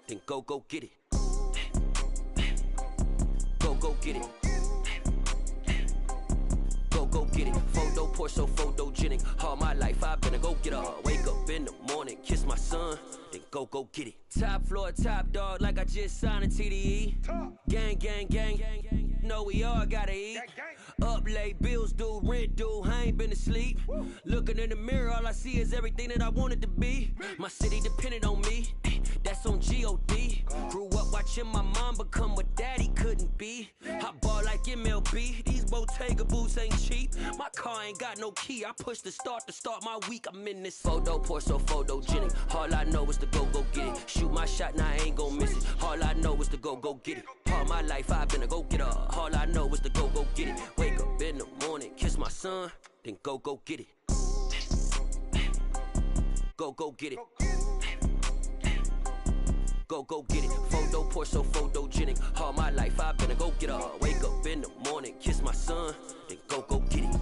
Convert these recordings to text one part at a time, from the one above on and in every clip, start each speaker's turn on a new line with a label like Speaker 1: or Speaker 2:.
Speaker 1: then go get it. Go get it. Go get it. Photo poor, so photogenic. All my life I've been a go-getter. Wake up in the morning, kiss my son, then go get it. Top floor, top dog, like I just signed a TDE. Gang. Know we all gotta eat. Up late, bills due, rent due, I ain't been asleep. Looking in the mirror, all I see is everything that I wanted to be. My city depended on me, that's on G.O.D. Grew up watching my mom become what daddy couldn't be. I ball like MLB, these Bottega boots ain't cheap. My car ain't got no key, I push the start to start my week. I'm in this photo poor, so photogenic. All I know is to go get it. Shoot my shot, now I ain't gon' miss it. All I know is to go get it. All my life I've been a go-getter. All I know is to go get it. Wake up in the morning, kiss my son, then go get it. Go get it. Go get it. Photo poor, so photogenic. All my life I've been a go-getter. Wake up in the morning, kiss my son, then go get it.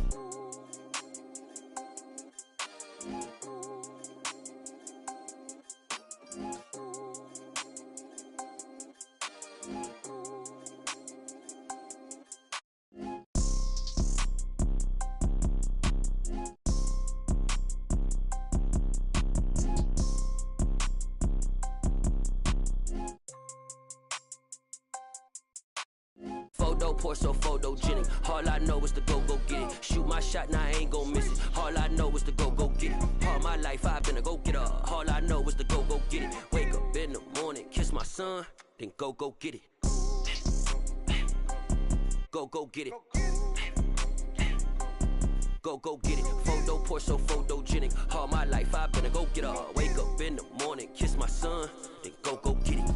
Speaker 1: Photo poor, so photogenic. All I know is to go get it. Shoot my shot, now I ain't gon' miss it. All I know is to go get it. All my life I've been a go-getter. All I know is to go get it. Wake up in the morning, kiss my son, then go get it. Go get it. Go get it. Photo poor, so photogenic. All my life I've been a go-getter. Wake up in the morning, kiss my son, then go get it.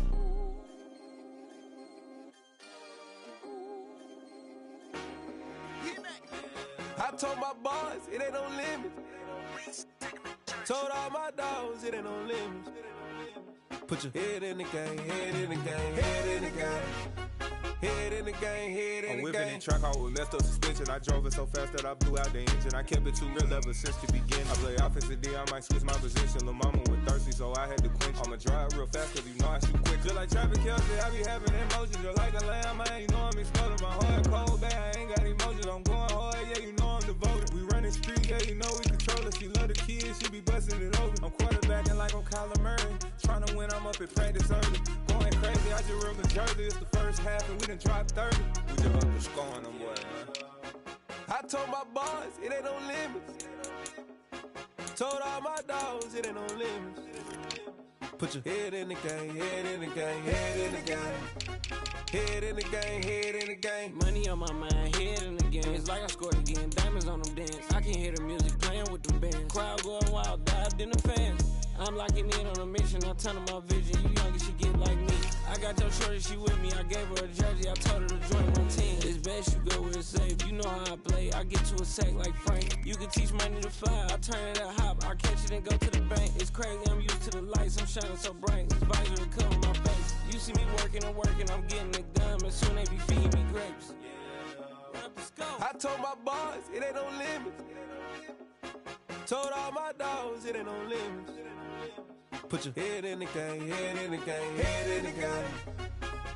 Speaker 2: I told my boys it ain't no limits. Told all my dogs it ain't no limits. Put your head in the game, head in the game, head in the game. Head in the game, head in the game.
Speaker 3: I'm whipping in track, I was messed up suspension. I drove it so fast that I blew out the engine. I kept it too real ever since the beginning. I play offensive D, I might switch my position. Lil' mama was thirsty, so I had to quench. I'ma drive real fast, cause you know I shoot quick. Just like traffic Kelsey, I be having emotions. Just like a lamb, man, you know I'm exploding. My heart cold, bad, I ain't got emotions. I'm going hard, yeah, you know I'm devoted. We running streets, yeah, you know we control it. She love the kids, she be busting it over. I'm quarterbacking like I'm Kyler Murray. Trying to win, I'm up at practice early. Going crazy, I just real the jersey. It's the first half and we done dropped 30. We just up the scoring them, boy, man.
Speaker 2: I told my boys it ain't no limits. Told all my dogs it ain't no limits. Put your head in the game, head in the game, head in the game. Head in the game, head in the game.
Speaker 4: Money on my mind, head in the game. It's like I scored again, diamonds on them dance. I can hear the music playing with them bands. Crowd going wild, dived in the fans. I'm locking in on a mission, I'm turning my vision. You young, you should get like me. I got your shorty, she with me. I gave her a jersey, I told her to join my team. It's best you go where it's safe. You know how I play, I get to a sack like Frank. You can teach money to fly, I turn it up hop. I catch it and go to the bank. It's crazy, I'm used to the lights, I'm shining so bright. This visor to cover my face. You see me working and working, I'm getting it done. And soon they be feeding me grapes.
Speaker 2: I told my boys it ain't no limits. Told all my dogs it ain't no limits. Put your head in the game, head in the game, head in the game.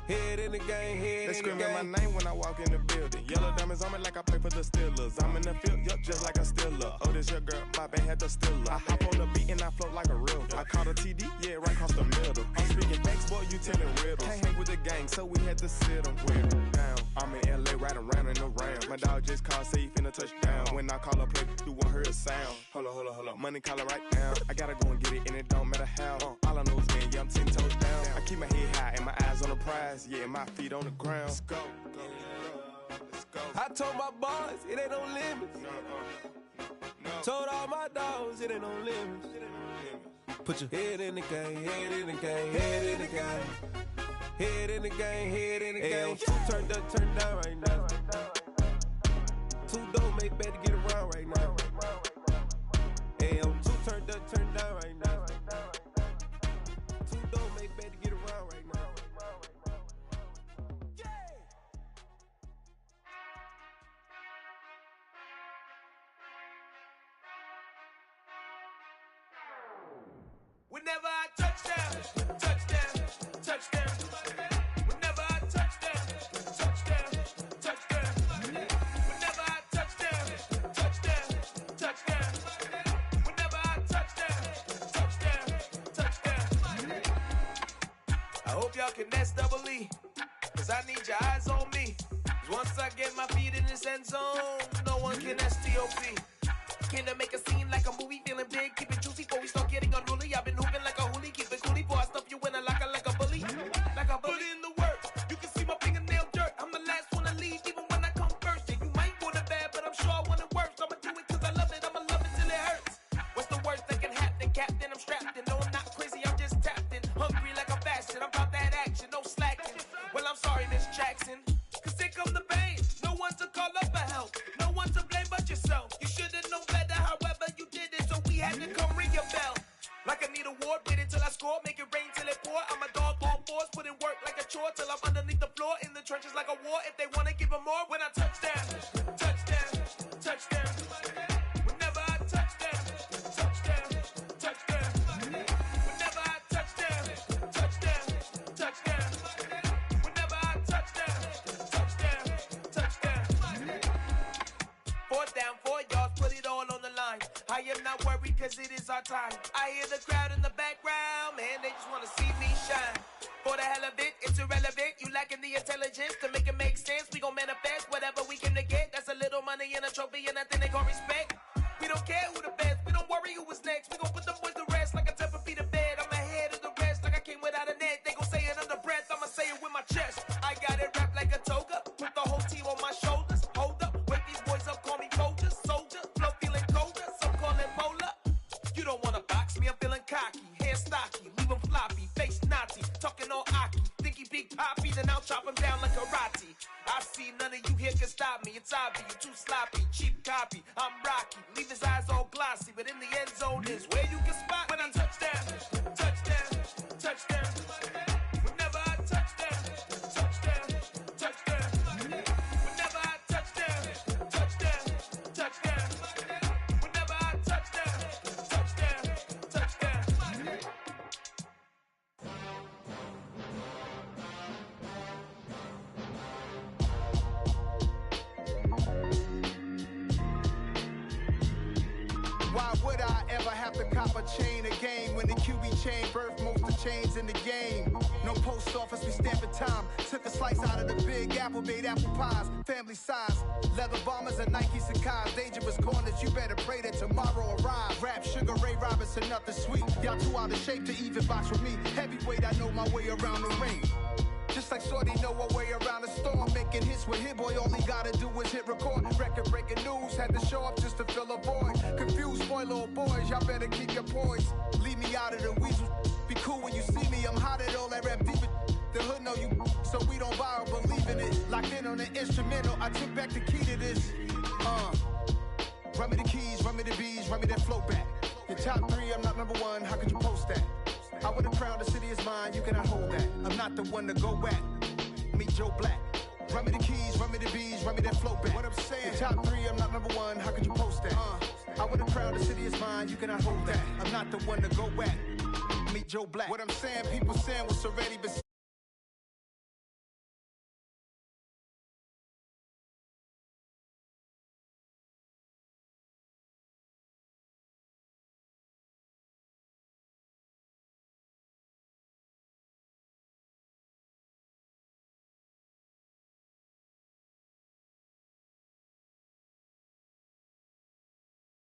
Speaker 2: Head in the game, head in the game.
Speaker 3: They screaming my name when I walk in the building. Yellow diamonds on me like I play for the Steelers. I'm in the field, yup, just like a Steeler. Oh, this your girl, my band had the Steeler. I hop on the beat and I float like a river. I caught a TD, yeah, right across the middle. I'm speaking facts, boy, you telling riddles. Can't hang with the gang, so we had to sit them down. I'm in LA, riding around in the round. My dog just called, say he finna touchdown. When I call a play, you won't hear a sound. Hold up, money calling right now. I gotta go and get it, and it don't matter how. All I know is win, yeah, I'm 10 toes down. I keep my head high and my eyes on the prize. Yeah, my feet on the ground. Let's go.
Speaker 2: I told my boys it ain't no limits. Told all my dogs it ain't no limits. Put your head in the game, head in the game, head in the game. Head in the game, head in the game. Turned up, turned down right now. Too dope, make better get around right now. Hey, I'm too turned up, turned down right now. Too dope, make better get around right now. Whenever I touch down, hope y'all can nest double E, cause I need your eyes on me. Cause once I get my feet in this end zone, no one can STOP. Came to make a scene like a movie, feeling big, keep it juicy before we start getting unruly. I've been hooping like a hoolie, keep it coolie before I stuff you in a locker like a bully. Like a bully. Put in the work, you can see my fingernail dirt. I'm the last one to leave, even when I come first. And you might want it bad, but I'm sure I want it worse. I'ma do it cause I love it, I'ma love it till it hurts. What's the worst that can happen, Captain? I'm strapped in, no I'm not crazy, I'm just tapped in. Hungry like a bastard, I'm about that action, no slacking. Well I'm sorry Miss Jackson, cause here come the pain. No one to call up for help, no one to blame but yourself. You should've known better, however you did it, so we had to come ring your bell. Like I need a ward, wait until I score, make it rain till it pour. I'm a dog on fours, put in work like a chore till I'm underneath the floor, in the trenches like a war. If they wanna give them more, when I touch down, touchdown, touchdown. Whenever I touch down, touchdown, touchdown. Whenever I touch down, touchdown, touchdown. Whenever I touch down, touchdown, touchdown. 4th down, 4 yards, put it all on the line. I am not worried cause it is our time. I hear the crowd in the background, man, they just wanna see me shine. For the hell of it, it's irrelevant. You lacking the intelligence to make it make sense. We gon' manifest whatever we came to get. That's a little money and a trophy and nothing they gon' respect. We don't care who the best, we don't worry who was next. We gon' put them boys to rest like a 10 feet of bed. I'm ahead of the rest like I came without a net. They gon' say it under breath, I'ma say it with my chest. I got it wrapped like a toga, put the whole team on my shoulders. Hold up, wake these boys up, call me Folger, soldier. Flow feeling colder, some call it polar. You don't wanna box me, I'm feeling cocky. Hair stocky, leave him floppy, face naughty. Talking all aki, think he big poppy, then I'll chop him down like karate. I see none of you here can stop me. It's obvious, you too sloppy, cheap copy. I'm Rocky, leave his eyes all glossy, but in the end zone is where you can spot when I touch down, touchdown, touchdown. Whenever I touch down, touchdown, touchdown. Whenever I touch down, touchdown, touchdown. Whenever I touch down, touchdown, touchdown.
Speaker 5: Why would I ever have to cop a chain again when the QB chain birthed most of the chains in the game? No post office, we stamping time. Took a slice out of the big apple, made apple pies. Family size, leather bombers and Nike Sacai's. Dangerous corners, you better pray that tomorrow arrives. Rap, Sugar Ray Robinson, nothing sweet. Y'all too out of shape to even box with me. Heavyweight, I know my way around the ring. Just like Shorty know her way around the storm. Making hits with Hit Boy, all he gotta do is hit record. Record breaking news, had to show up just to fill a void. Confused boy, little boys, y'all better keep your poise. Leave me out of the weasel. Be cool when you see me, I'm hot at all that rap deep. The hood know you, so we don't borrow, believe in it. Locked in on the instrumental, I took back the key to this. Run me the keys, run me the bees, run me that flow back. Your top 3, I'm not number 1, how could you post that? I would've crowned the city is mine, you cannot hold that. I'm not the one to go back. Meet Joe Black. Run me the keys, run me the bees, run me that flow back. What I'm saying, your top 3, I'm not number 1, how could you post that? I would've crowned the city is mine, you cannot hold that. I'm not the one to go back. Meet Joe Black. What I'm saying, people saying what's already been.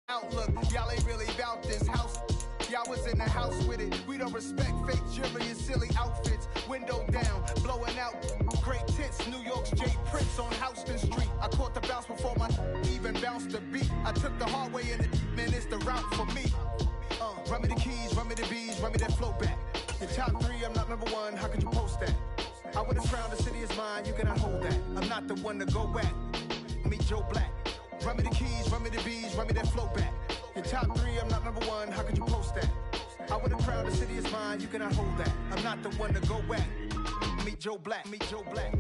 Speaker 5: Outlook, y'all ain't really about this house. Y'all was in the house with it. We don't respect fake jewelry and silly outfits. Window down, blowing out great tits. New York's J. Prince on Houston Street. I caught the bounce before my even bounced the beat. I took the hard way and man, it's the route for me. Run me the keys, run me the bees, run me that flow back. Your top 3, I'm not number 1, how could you post that? I would've crowned the city is mine, you cannot hold that. I'm not the one to go back. Meet Joe Black. Run me the keys, run me the bees, run me that flow back. Your top 3, I'm not number 1, how could you post that? I would've crowned the city is mine, you cannot hold that. I'm not the one to go back. Meet Joe Black, meet Joe Black.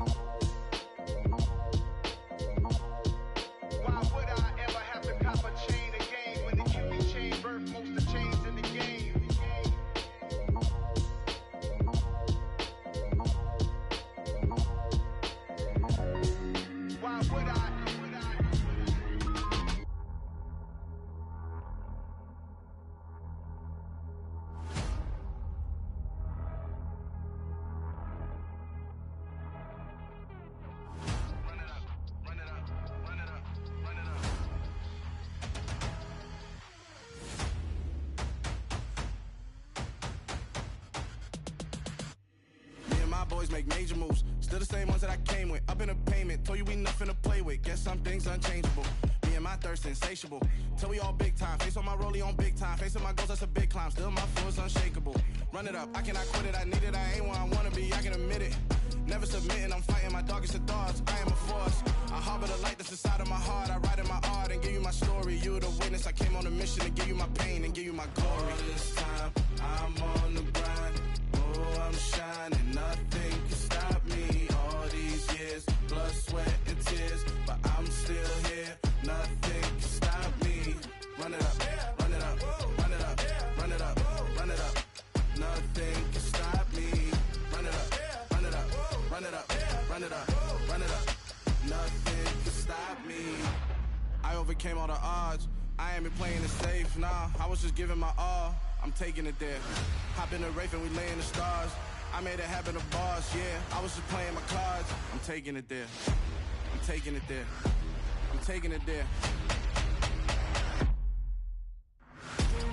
Speaker 5: Why would I ever have to cop a chain again when the QB chain birthed most of the chains in the game? Why would I?
Speaker 6: boys make major moves. Still the same ones that I came with. Up in the payment, told you we nothing to play with. Guess some things unchangeable. Me and my thirst insatiable. Till we all big time. Face on my rollie on big time. Facing my goals, that's a big climb. Still my flow is unshakable. Run it up, I cannot quit it. I need it, I ain't where I wanna be. I can admit it. Never submitting, I'm fighting my darkest of thoughts. I am a force. I harbor the light that's inside of my heart. I write in my art and give you my story. You the witness. I came on a mission to give you my pain and give you my glory. All this time, I'm on the grind. Oh, I'm shining. Nothing can stop me. All these years, blood, sweat, and tears, but I'm still here. Nothing can stop me. Run it up, run it up, run it up, run it up, run it up. Nothing can stop me. Run it up, run it up, run it up, run it up, run it up. Nothing can stop me. I overcame all the odds. I ain't been playing it safe, nah. I was just giving my all. I'm taking it there. Hop in the Wraith and we lay in the stars. I made it happen to boss, yeah. I was just playing my cards. I'm taking it there. I'm taking it there. I'm taking it there.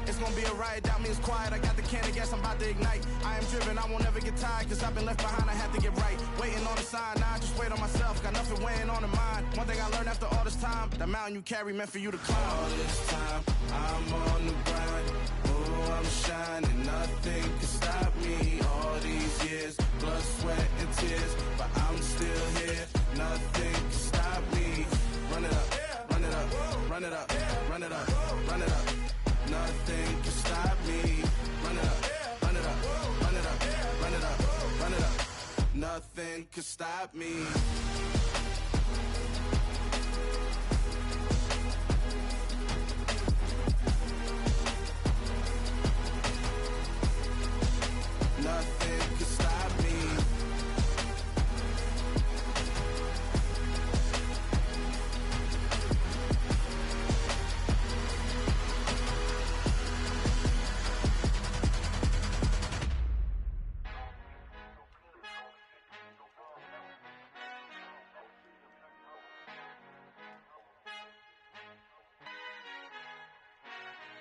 Speaker 6: It's gonna be a riot, doubt me it's quiet. I got the can of gas, I'm about to ignite. I am driven, I won't ever get tired, cause I've been left behind, I have to get right. Waiting on the sign, now I just wait on myself. Got nothing weighing on the mind. One thing I learned after all this time, the mountain you carry meant for you to climb. All this time, I'm on the grind. Oh, I'm shining, nothing can stop me. All these years, blood, sweat, and tears, but I'm still here. Nothing can stop me. Run it up, run it up, run it up, run it up, run it up. Nothing can stop me. Run it up, run it up, run it up, run it up, run it up. Nothing can stop me. Nothing can stop me.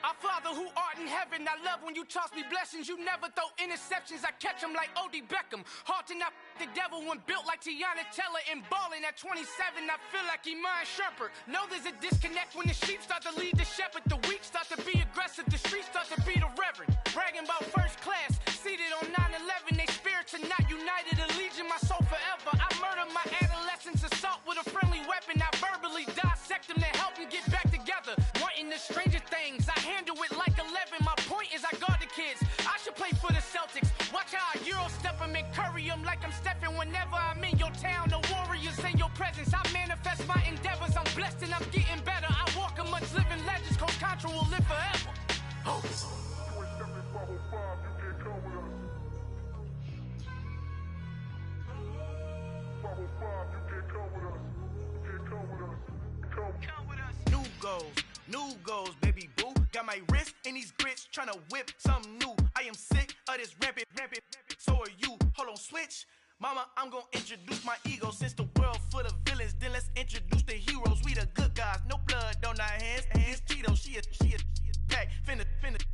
Speaker 7: Our Father who art in heaven, I love when you toss me blessings. You never throw interceptions, I catch them like O.D. Beckham. Hard to not the devil when built like Tiana Teller and balling at 27. I feel like Iman Shumpert. Know there's a disconnect when the sheep start to lead the shepherd. The weak start to be aggressive, the streets start to be the reverend. Bragging about first class, seated on 9/11. They spirits are not united, a legion, my soul forever. I murder my adolescence, assault with a friendly weapon. I verbally dissect them to help them get back together. Wanting the stranger things, I handle it like 11. My point is I guard the kids. I should play for the Celtics. Watch how I Euro step them and curry them like I'm Stephen. Whenever I'm in your town, the Warriors in your presence. I manifest my endeavors. I'm blessed and I'm getting better. I walk amongst living legends. Coach Contra will live forever. Oh. New goals, baby boo. Got my wrist in these grits, tryna whip something new. I am sick of this rampant. So are you. Hold on, switch. Mama, I'm gonna introduce my ego. Since the world full of villains, then let's introduce the heroes. We the good guys, no blood on our hands. Hands Cheeto, she a pack. Finna,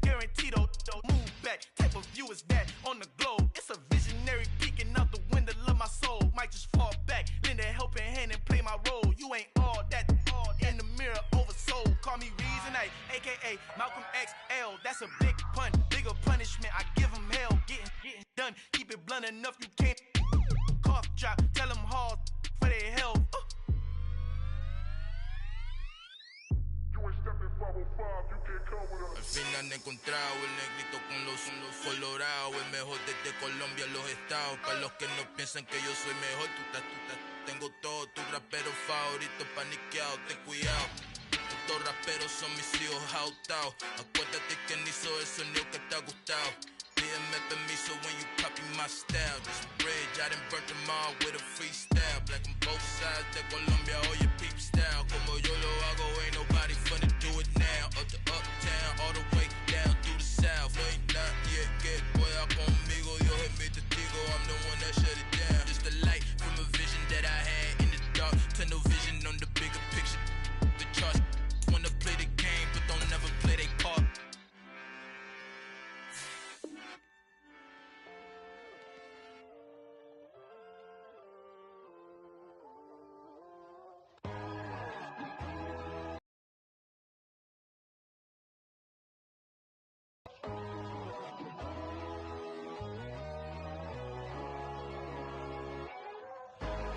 Speaker 7: guaranteed don't move back. Type of view is that on the globe? It's a visionary peeking out the window of my soul. Might just fall back, lend a helping hand and play my role. You ain't all that. In the mirror, oversold. Call me Reason A, aka Malcolm XL. That's a big pun, bigger punishment. I give him hell, getting done. Keep it blunt enough, you can't. Cough drop, tell them hard for their health.
Speaker 8: Al fin han encontrado el negrito con los colorados, el mejor desde Colombia, los estados. Para los que no piensan que yo soy mejor, tengo todo, tus raperos favoritos paniqueados, ten cuidado. Estos raperos son mis hijos jautados. Acuérdate que ni hizo el sonido que te ha gustado. Pídeme permiso when you copy my style. This bridge, I done burnt them all with a freestyle. Black on both sides de Colombia, oye peep style. Como yo lo hago, ain't nobody finna do it now. Up to uptown, all the way down through the south. No ain't nadie que pueda conmigo. Dios es mi testigo, I'm the one that shut it down. Just the light from a vision that I had in the dark. Tunnel vision on the bigger picture. The charts wanna play the game, but don't never play their part.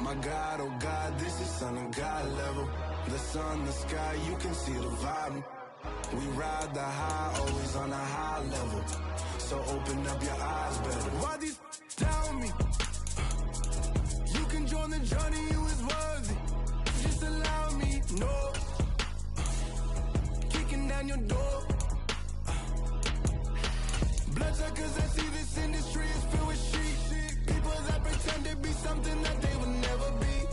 Speaker 6: My God, oh God, this is Son of God level. The sun, the sky, you can see the vibe. We ride the high, always on a high level. So open up your eyes better. Why these tell me? You can join the journey, you is worthy. Just allow me, no. Kicking down your door. Bloodsuckers, I see this industry is filled with sheep. People that pretend to be something that they would never be.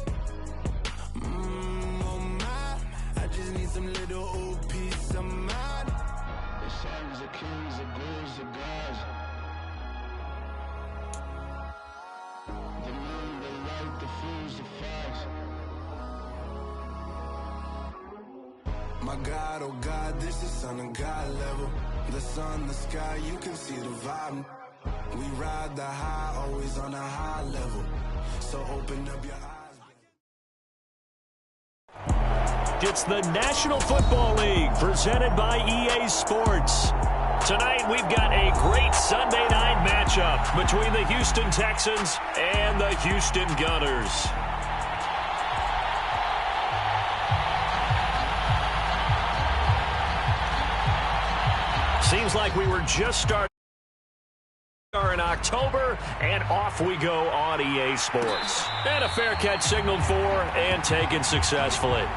Speaker 6: Oh my, I just need some little old peace of mind. The sons, the kings, the ghouls, the gods. The moon, the light, the fools, the facts. My God, oh God, this is Son of God level. The sun, the sky, you can see the vibe. We ride the high, always on a high level. So open up your eyes.
Speaker 9: It's the National Football League presented by EA Sports. Tonight we've got a great Sunday night matchup between the Houston Texans and the Houston Gunners. Seems like we were just starting in October, and off we go on EA Sports. And a fair catch signaled for and taken successfully.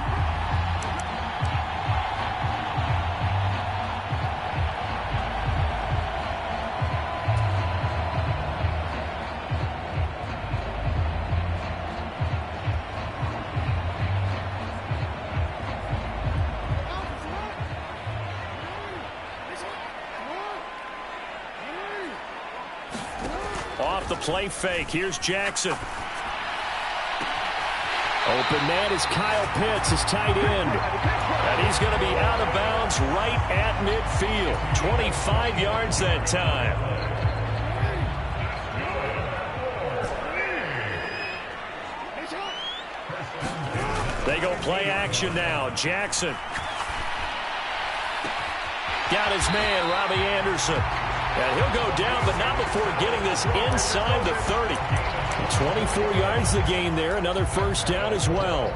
Speaker 9: Off the play fake, here's Jackson. Open man is Kyle Pitts, his tight end. And he's going to be out of bounds right at midfield. 25 yards that time. They go play action now. Jackson. Got his man, Robbie Anderson. And he'll go down, but not before getting this inside the 30. 24 yards the gain there. Another first down as well.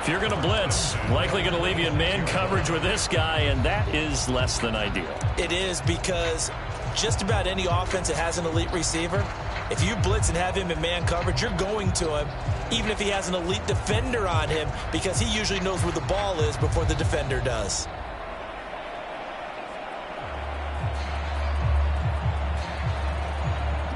Speaker 9: If you're going to blitz, likely going to leave you in man coverage with this guy, and that is less than ideal.
Speaker 10: It is, because just about any offense that has an elite receiver, if you blitz and have him in man coverage, you're going to him, even if he has an elite defender on him, because he usually knows where the ball is before the defender does.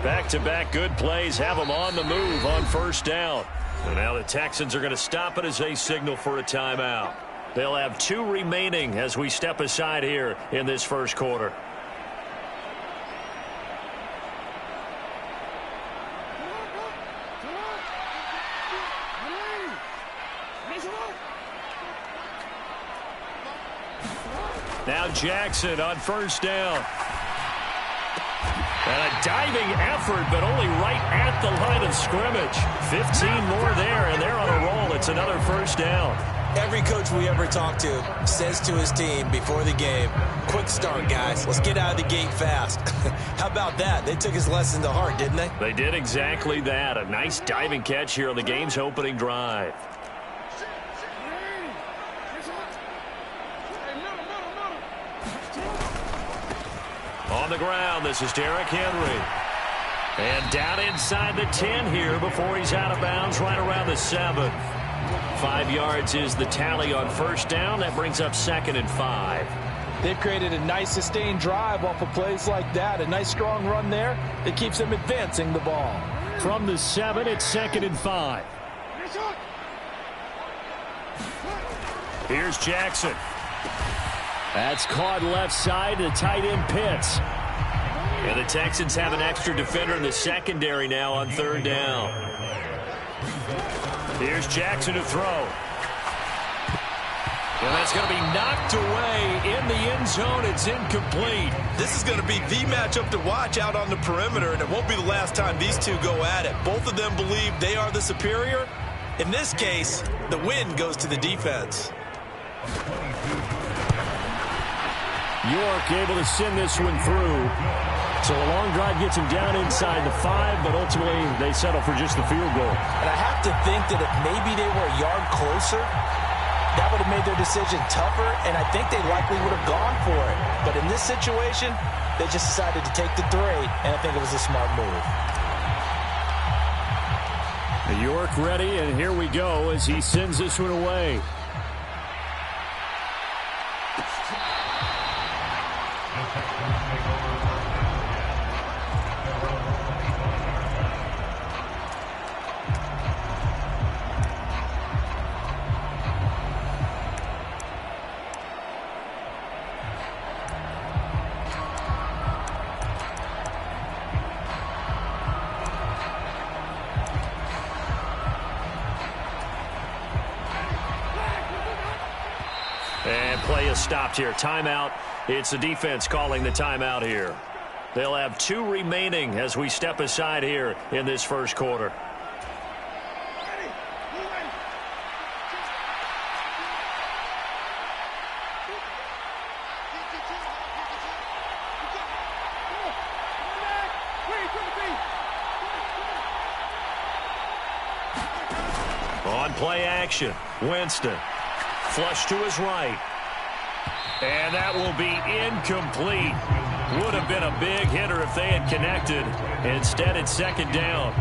Speaker 9: Back-to-back good plays have them on the move on first down. And now the Texans are going to stop it as they signal for a timeout. They'll have 2 remaining as we step aside here in this first quarter. Now Jackson on first down. And a diving effort, but only right at the line of scrimmage. 15 more there, and they're on a roll. It's another first down.
Speaker 10: Every coach we ever talk to says to his team before the game, quick start, guys. Let's get out of the gate fast. How about that? They took his lesson to heart, didn't they?
Speaker 9: They did exactly that. A nice diving catch here on the game's opening drive. On the ground, this is Derrick Henry. And down inside the 10 here before he's out of bounds right around the 7. 5 yards is the tally on first down. That brings up 2nd and 5.
Speaker 10: They've created a nice sustained drive off of plays like that. A nice strong run there that keeps them advancing the ball.
Speaker 9: From the 7, it's 2nd and 5. Here's Jackson. That's caught left side to tight end Pitts. And the Texans have an extra defender in the secondary now on third down. Here's Jackson to throw. And that's going to be knocked away in the end zone. It's incomplete.
Speaker 10: This is going to be the matchup to watch out on the perimeter, and it won't be the last time these two go at it. Both of them believe they are the superior. In this case, the win goes to the defense.
Speaker 9: York able to send this one through. So a long drive gets him down inside the 5, but ultimately they settle for just the field goal.
Speaker 10: And I have to think that if maybe they were a yard closer, that would have made their decision tougher, and I think they likely would have gone for it. But in this situation, they just decided to take the 3, and I think it was a smart move.
Speaker 9: York ready, and here we go as he sends this one away. And play is stopped here. Timeout. It's the defense calling the timeout here. They'll have 2 remaining as we step aside here in this first quarter. On play action, Winston. Flush to his right. And that will be incomplete. Would have been a big hitter if they had connected. Instead, it's second down.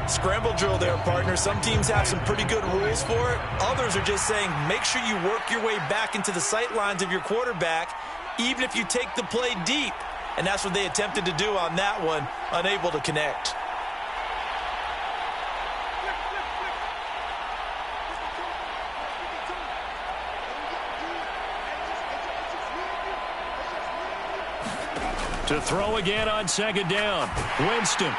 Speaker 10: Scramble drill there, partner. Some teams have some pretty good rules for it. Others are just saying make sure you work your way back into the sight lines of your quarterback, even if you take the play deep. And that's what they attempted to do on that one, unable to connect.
Speaker 9: To throw again on second down. Winston.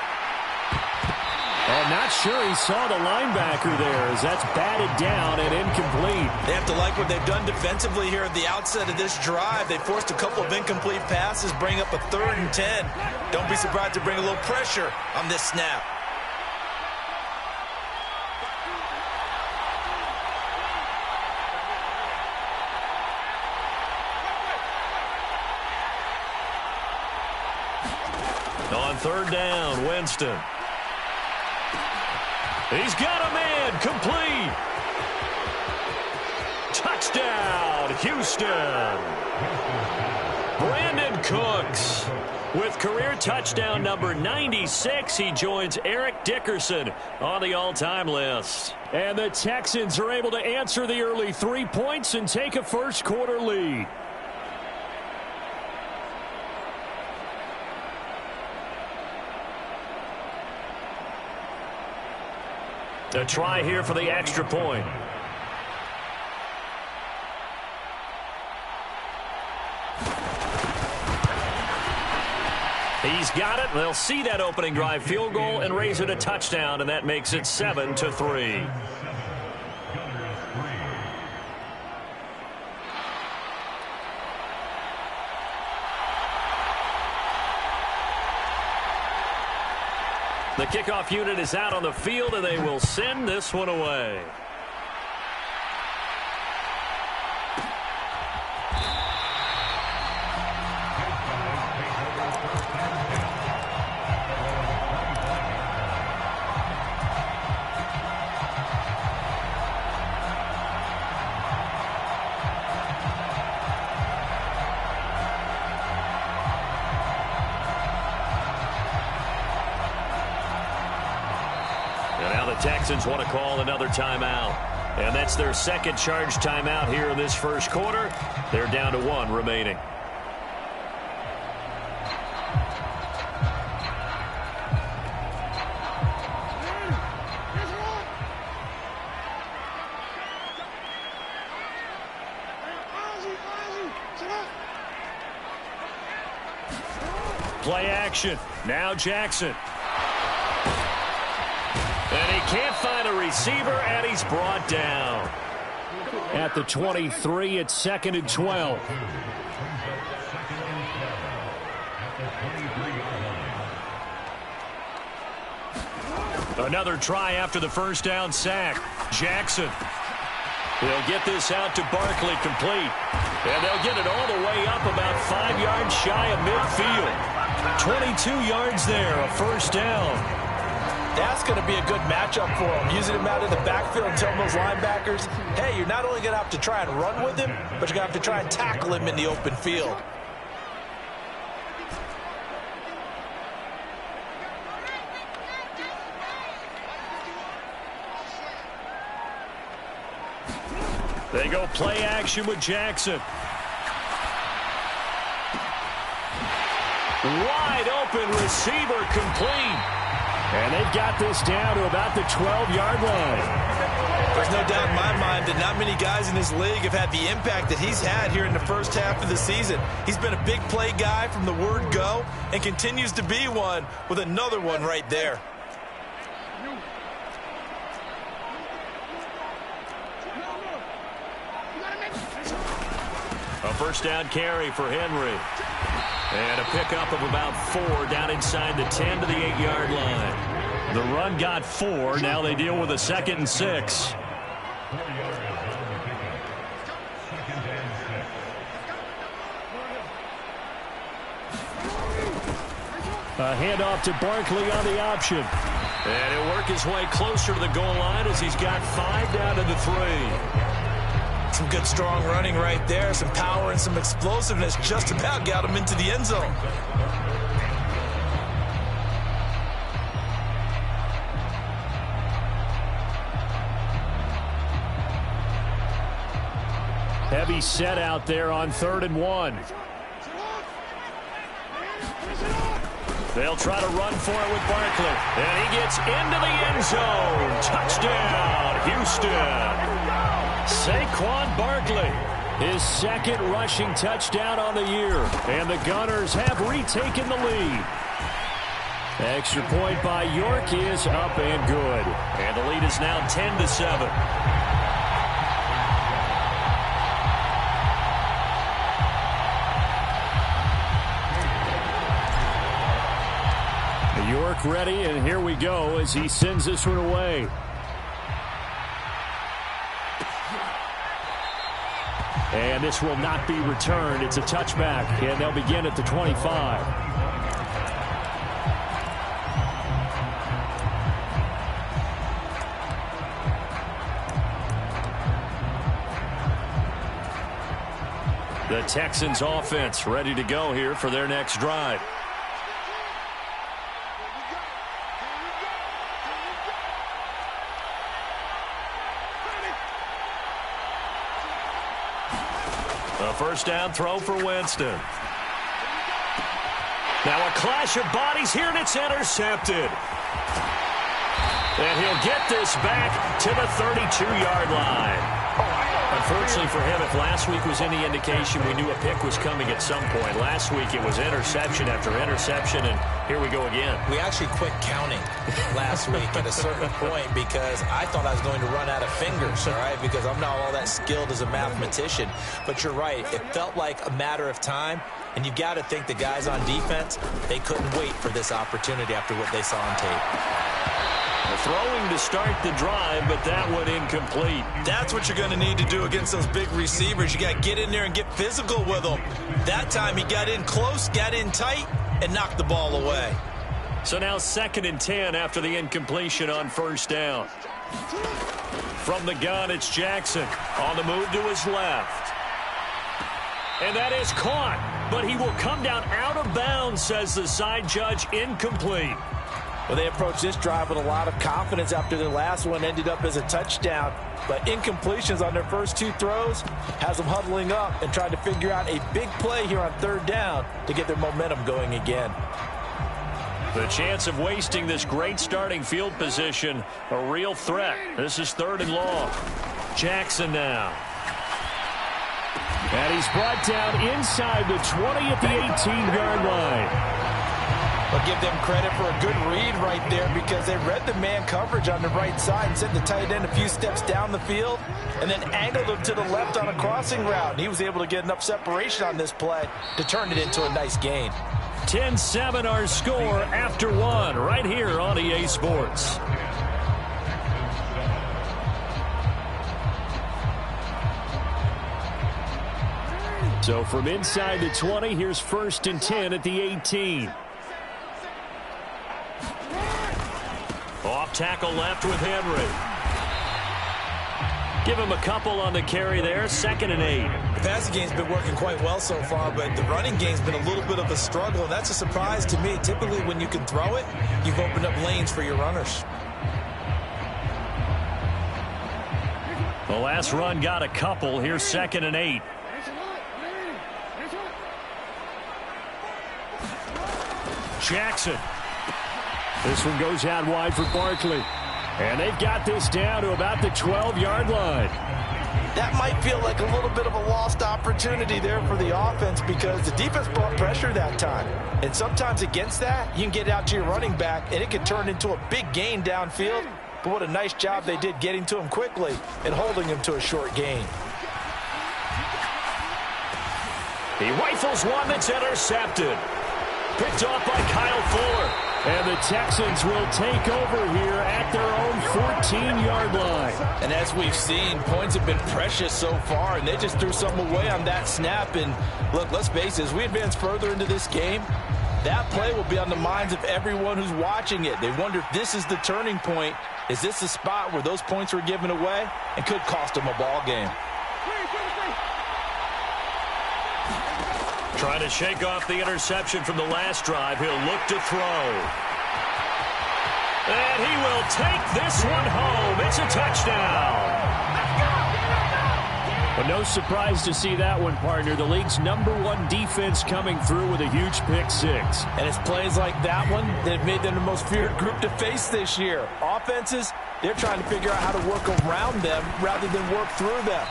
Speaker 9: I'm not sure he saw the linebacker there as that's batted down and incomplete.
Speaker 10: They have to like what they've done defensively here at the outset of this drive. They forced a couple of incomplete passes, bring up a 3rd and 10. Don't be surprised to bring a little pressure on this snap.
Speaker 9: On 3rd down, Winston. He's got a man, complete. Touchdown, Houston. Brandon Cooks with career touchdown number 96. He joins Eric Dickerson on the all-time list. And the Texans are able to answer the early 3 points and take a first quarter lead. A try here for the extra point. He's got it. They'll see that opening drive field goal and raise it a touchdown, and that makes it 7-3. The kickoff unit is out on the field, and they will send this one away. Texans want to call another timeout. And that's their second charge timeout here in this first quarter. They're down to 1 remaining. Play action. Now Jackson. And he can't find a receiver, and he's brought down. At the 23, it's 2nd and 12. Another try after the first down sack. Jackson. They'll get this out to Barkley, complete. And they'll get it all the way up about 5 yards shy of midfield. 22 yards there, a first down.
Speaker 10: That's going to be a good matchup for him. Using him out in the backfield and telling those linebackers, hey, you're not only going to have to try and run with him, but you're going to have to try and tackle him in the open field.
Speaker 9: They go play action with Jackson. Wide open receiver complete. And they've got this down to about the 12-yard line.
Speaker 10: There's no doubt in my mind that not many guys in this league have had the impact that he's had here in the first half of the season. He's been a big play guy from the word go and continues to be one with another one right there.
Speaker 9: A first down carry for Henry. And a pickup of about 4 down inside the 10 to the 8-yard line. The run got 4. Now they deal with a 2nd and 6. A handoff to Barkley on the option. And he'll work his way closer to the goal line as he's got 5 down to the 3.
Speaker 10: Some good strong running right there, some power and some explosiveness, just about got him into the end zone.
Speaker 9: Heavy set out there on 3rd and 1. They'll try to run for it with Barkley. And he gets into the end zone. Touchdown, Houston. Saquon Barkley, his 2nd rushing touchdown on the year. And the Gunners have retaken the lead. Extra point by York is up and good. And the lead is now 10-7. York ready, and here we go as he sends this one away. And this will not be returned. It's a touchback, and they'll begin at the 25. The Texans offense ready to go here for their next drive. A first down throw for Winston. Now a clash of bodies here, and it's intercepted. And he'll get this back to the 32-yard line. Unfortunately for him, if last week was any indication, we knew a pick was coming at some point. Last week it was interception after interception, and here we go again.
Speaker 10: We actually quit counting last week at a certain point because I thought I was going to run out of fingers, all right, because I'm not all that skilled as a mathematician. But you're right. It felt like a matter of time, and you've got to think the guys on defense, they couldn't wait for this opportunity after what they saw on tape.
Speaker 9: Throwing to start the drive, but that one incomplete.
Speaker 10: That's what you're going to need to do against those big receivers. You got to get in there and get physical with them. That time he got in close, got in tight, and knocked the ball away.
Speaker 9: So now 2nd and 10 after the incompletion on first down. From the gun, it's Jackson on the move to his left. And that is caught, but he will come down out of bounds, says the side judge, incomplete.
Speaker 10: Well, they approached this drive with a lot of confidence after their last one ended up as a touchdown. But incompletions on their first 2 throws has them huddling up and trying to figure out a big play here on 3rd down to get their momentum going again.
Speaker 9: The chance of wasting this great starting field position, a real threat. This is 3rd and long. Jackson now. And he's brought down inside the 20 at the 18-yard line.
Speaker 10: But give them credit for a good read right there because they read the man coverage on the right side and sent the tight end a few steps down the field and then angled him to the left on a crossing route. And he was able to get enough separation on this play to turn it into a nice gain.
Speaker 9: 10-7 our score after 1 right here on EA Sports. So from inside the 20, here's 1st and 10 at the 18. Off tackle left with Henry. Give him a couple on the carry there. 2nd and 8.
Speaker 10: The passing game's been working quite well so far, but the running game's been a little bit of a struggle. That's a surprise to me. Typically, when you can throw it, you've opened up lanes for your runners.
Speaker 9: The last run got a couple. Here's 2nd and 8. Jackson. This one goes out wide for Barkley. And they've got this down to about the 12-yard line.
Speaker 10: That might feel like a little bit of a lost opportunity there for the offense because the defense brought pressure that time. And sometimes against that, you can get out to your running back, and it can turn into a big gain downfield. But what a nice job they did getting to him quickly and holding him to a short gain.
Speaker 9: He rifles one that's intercepted. Picked off by Kyle Fuller. And the Texans will take over here at their own 14-yard line.
Speaker 10: And as we've seen, points have been precious so far, and they just threw something away on that snap. And look, let's face it, as we advance further into this game, that play will be on the minds of everyone who's watching it. They wonder if this is the turning point. Is this the spot where those points were given away and could cost them a ball game?
Speaker 9: Trying to shake off the interception from the last drive. He'll look to throw. And he will take this one home. It's a touchdown. But no surprise to see that one, partner. The league's #1 defense coming through with a huge pick six.
Speaker 10: And it's plays like that one that have made them the most feared group to face this year. Offenses, they're trying to figure out how to work around them rather than work through them.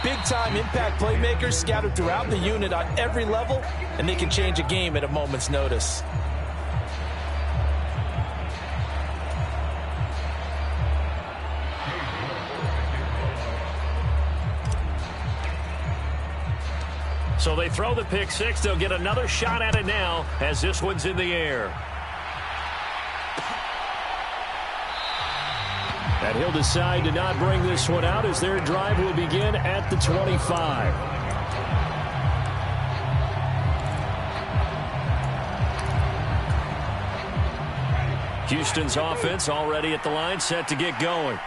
Speaker 10: Big-time impact playmakers scattered throughout the unit on every level, and they can change a game at a moment's notice.
Speaker 9: So they throw the pick six. They'll get another shot at it now as this one's in the air. And he'll decide to not bring this one out as their drive will begin at the 25. Houston's offense already at the line, set to get going.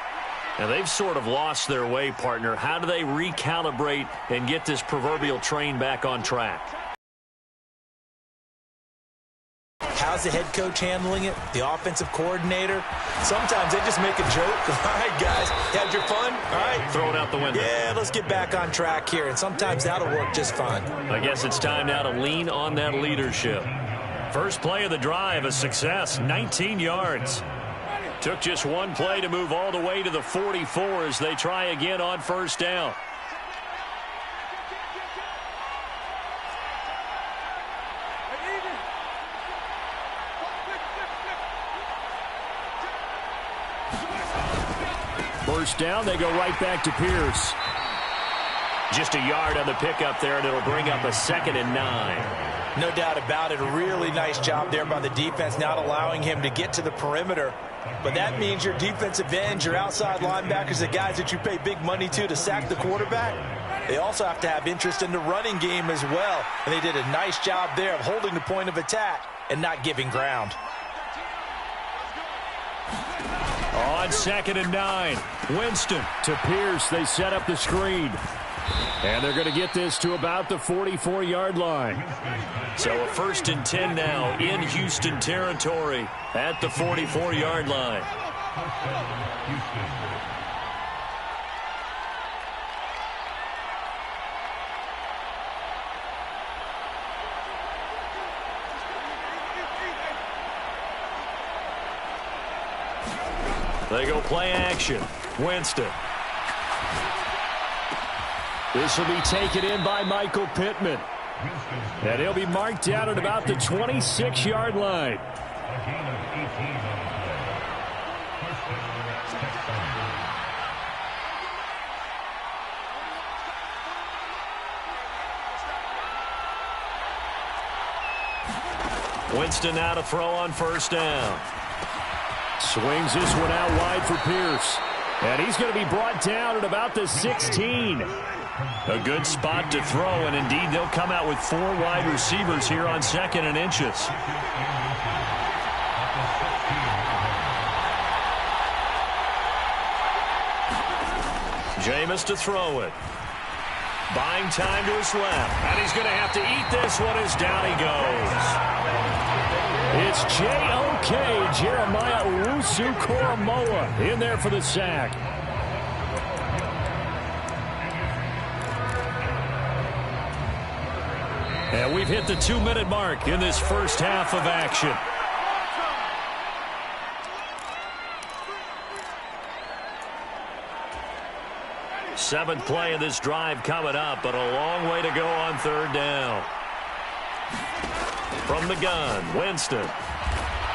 Speaker 9: Now they've sort of lost their way, partner. How do they recalibrate and get this proverbial train back on track?
Speaker 10: How's the head coach handling it? The offensive coordinator? Sometimes they just make a joke. All right, guys, had your fun? All right.
Speaker 9: Throw it out the window.
Speaker 10: Yeah, let's get back on track here. And sometimes that'll work just fine.
Speaker 9: I guess it's time now to lean on that leadership. First play of the drive, a success, 19 yards. Took just one play to move all the way to the 44 as they try again on first down. First down, they go right back to Pierce. Just a yard on the pickup there, and it'll bring up a 2nd and 9.
Speaker 10: No doubt about it. A really nice job there by the defense, not allowing him to get to the perimeter. But that means your defensive ends, your outside linebackers, the guys that you pay big money to sack the quarterback, they also have to have interest in the running game as well. And they did a nice job there of holding the point of attack and not giving ground.
Speaker 9: On 2nd and 9, Winston to Pierce. They set up the screen. And they're going to get this to about the 44-yard line. So a 1st and 10 now in Houston territory at the 44-yard line. They go play action. Winston. This will be taken in by Michael Pittman. And he'll be marked down at about the 26-yard line. Winston now to throw on first down. Swings this one out wide for Pierce. And he's going to be brought down at about the 16. A good spot to throw, and indeed they'll come out with 4 wide receivers here on 2nd and inches. Jameis to throw it. Buying time to his left. And he's going to have to eat this one as down he goes. It's J.O.K. Jeremiah Owusu-Koramoah in there for the sack. And we've hit the 2-minute mark in this first half of action. Seventh play of this drive coming up, but a long way to go on third down. From the gun, Winston.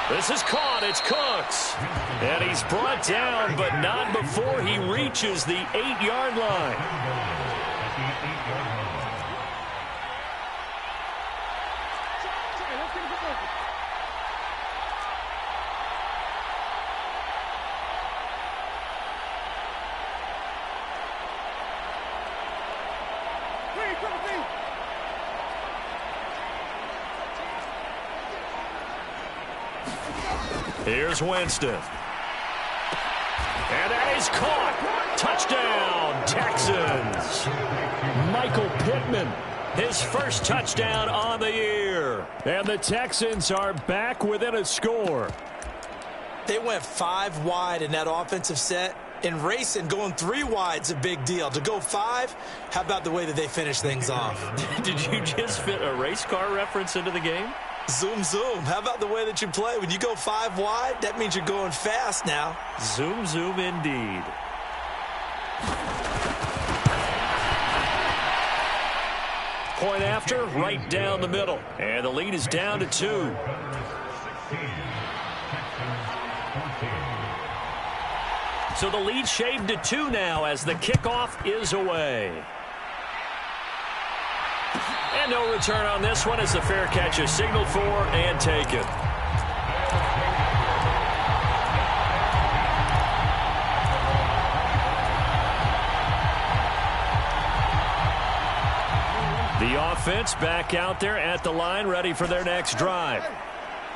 Speaker 9: This is caught. It's Cooks. And he's brought down, but not before he reaches the 8-yard line. Here's Winston. And that is caught. Touchdown, Texans. Michael Pittman, his first touchdown on the year. And the Texans are back within a score.
Speaker 10: They went 5 wide in that offensive set. In racing, going 3 wide's a big deal. To go 5, how about the way that they finish things off?
Speaker 9: Did you just fit a race car reference into the game?
Speaker 10: Zoom, zoom. How about the way that you play? When you go 5 wide, that means you're going fast now.
Speaker 9: Zoom, zoom indeed. Point after, right down the middle. And the lead is down to 2. So the lead shaved to 2 now as the kickoff is away. And no return on this one as the fair catch is signaled for and taken. The offense back out there at the line, ready for their next drive.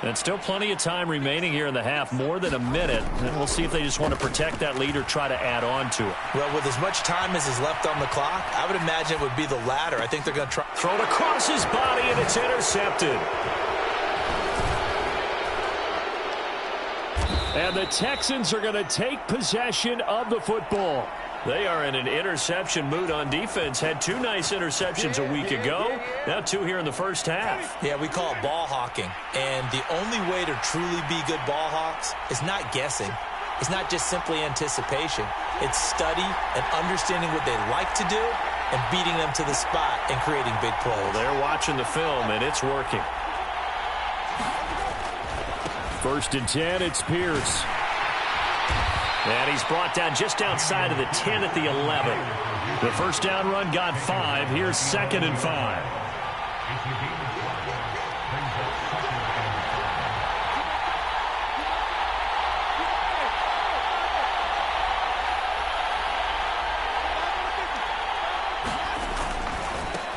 Speaker 9: And still plenty of time remaining here in the half, more than a minute. And we'll see if they just want to protect that lead or try to add on to it.
Speaker 10: Well, with as much time as is left on the clock, I would imagine it would be the latter. I think they're going to try.
Speaker 9: Throw it across his body, and it's intercepted. And the Texans are going to take possession of the football. They are in an interception mood on defense. Had 2 nice interceptions a week ago. Now 2 here in the first half.
Speaker 10: Yeah, we call it ball hawking. And the only way to truly be good ball hawks is not guessing. It's not just simply anticipation. It's study and understanding what they like to do and beating them to the spot and creating big plays.
Speaker 9: Well, they're watching the film, and it's working. 1st and 10, it's Pierce. And he's brought down just outside of the 10 at the 11. The first down run got 5. Here's 2nd and 5.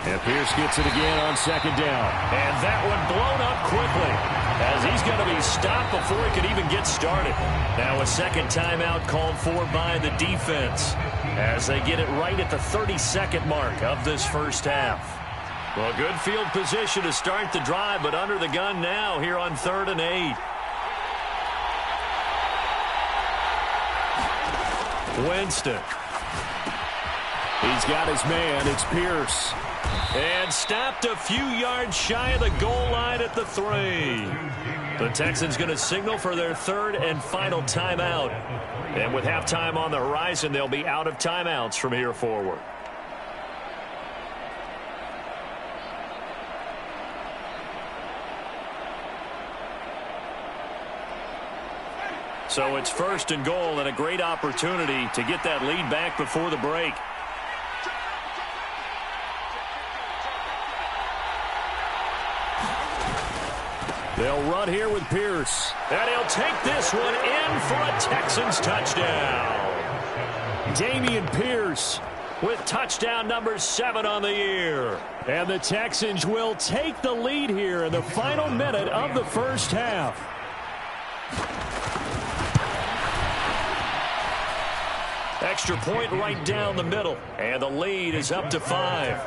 Speaker 9: And Pierce gets it again on 2nd down. And that one blown up quickly, as he's going to be stopped before he could even get started. Now a second timeout called for by the defense as they get it right at the 32nd mark of this first half. Well, good field position to start the drive, but under the gun now here on 3rd and 8. Winston. He's got his man. It's Pierce. And stopped a few yards shy of the goal line at the 3. The Texans going to signal for their 3rd and final timeout. And with halftime on the horizon, they'll be out of timeouts from here forward. So it's 1st and goal and a great opportunity to get that lead back before the break. They'll run here with Pierce. And he'll take this one in for a Texans touchdown. Dameon Pierce with touchdown number 7 on the year. And the Texans will take the lead here in the final minute of the first half. Extra point right down the middle, and the lead is up to 5.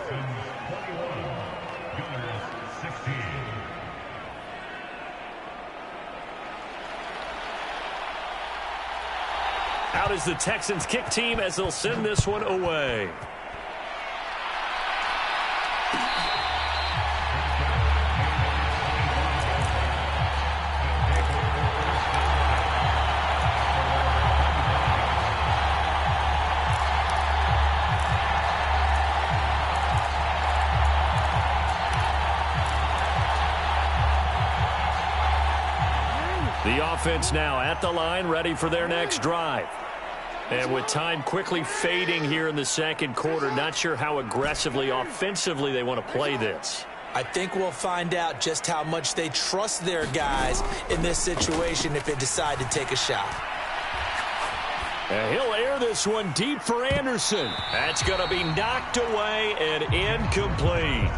Speaker 9: Out is the Texans kick team as they'll send this one away. The offense now at the line, ready for their next drive. And with time quickly fading here in the second quarter, not sure how aggressively, offensively they want to play this.
Speaker 10: I think we'll find out just how much they trust their guys in this situation if they decide to take a shot.
Speaker 9: And he'll air this one deep for Anderson. That's going to be knocked away and incomplete.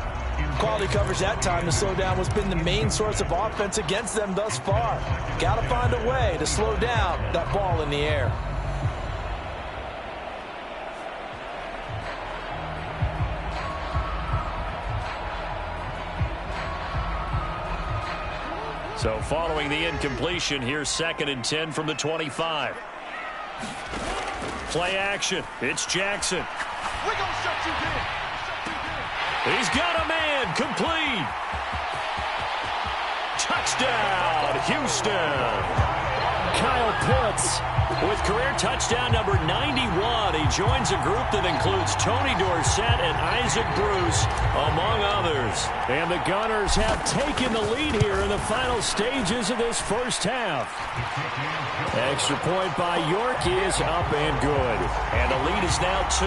Speaker 10: Quality coverage that time to slow down what's been the main source of offense against them thus far. Got to find a way to slow down that ball in the air.
Speaker 9: So following the incompletion, here's 2nd and 10 from the 25. Play action. It's Jackson.
Speaker 11: We're going to shut you down.
Speaker 9: He's got a man. Complete. Touchdown, Houston. Kyle Pitts with career touchdown number 91. He joins a group that includes Tony Dorsett and Isaac Bruce, among others. And the Gunners have taken the lead here in the final stages of this first half. Extra point by York is up and good. And the lead is now 2.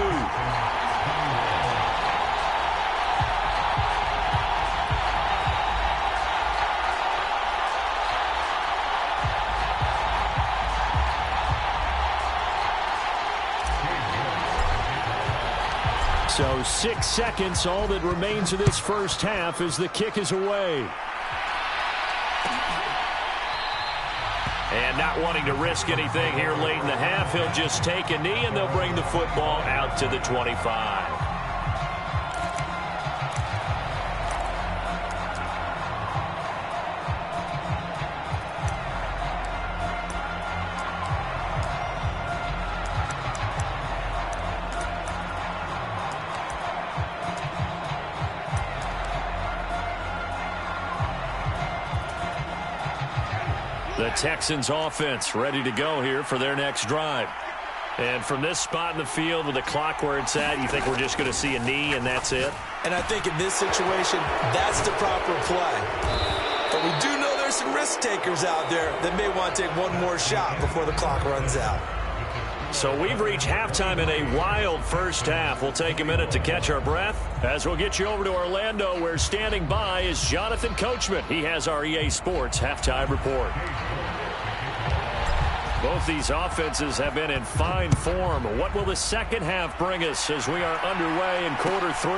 Speaker 9: So 6 seconds, all that remains of this first half as the kick is away. And not wanting to risk anything here late in the half, he'll just take a knee and they'll bring the football out to the 25. The Texans offense ready to go here for their next drive. And from this spot in the field with the clock where it's at, you think we're just going to see a knee and that's it?
Speaker 10: And I think in this situation, that's the proper play. But we do know there's some risk takers out there that may want to take one more shot before the clock runs out.
Speaker 9: So we've reached halftime in a wild first half. We'll take a minute to catch our breath as we'll get you over to Orlando, where standing by is Jonathan Coachman. He has our EA Sports halftime report. Both these offenses have been in fine form. What will the second half bring us as we are underway in quarter 3?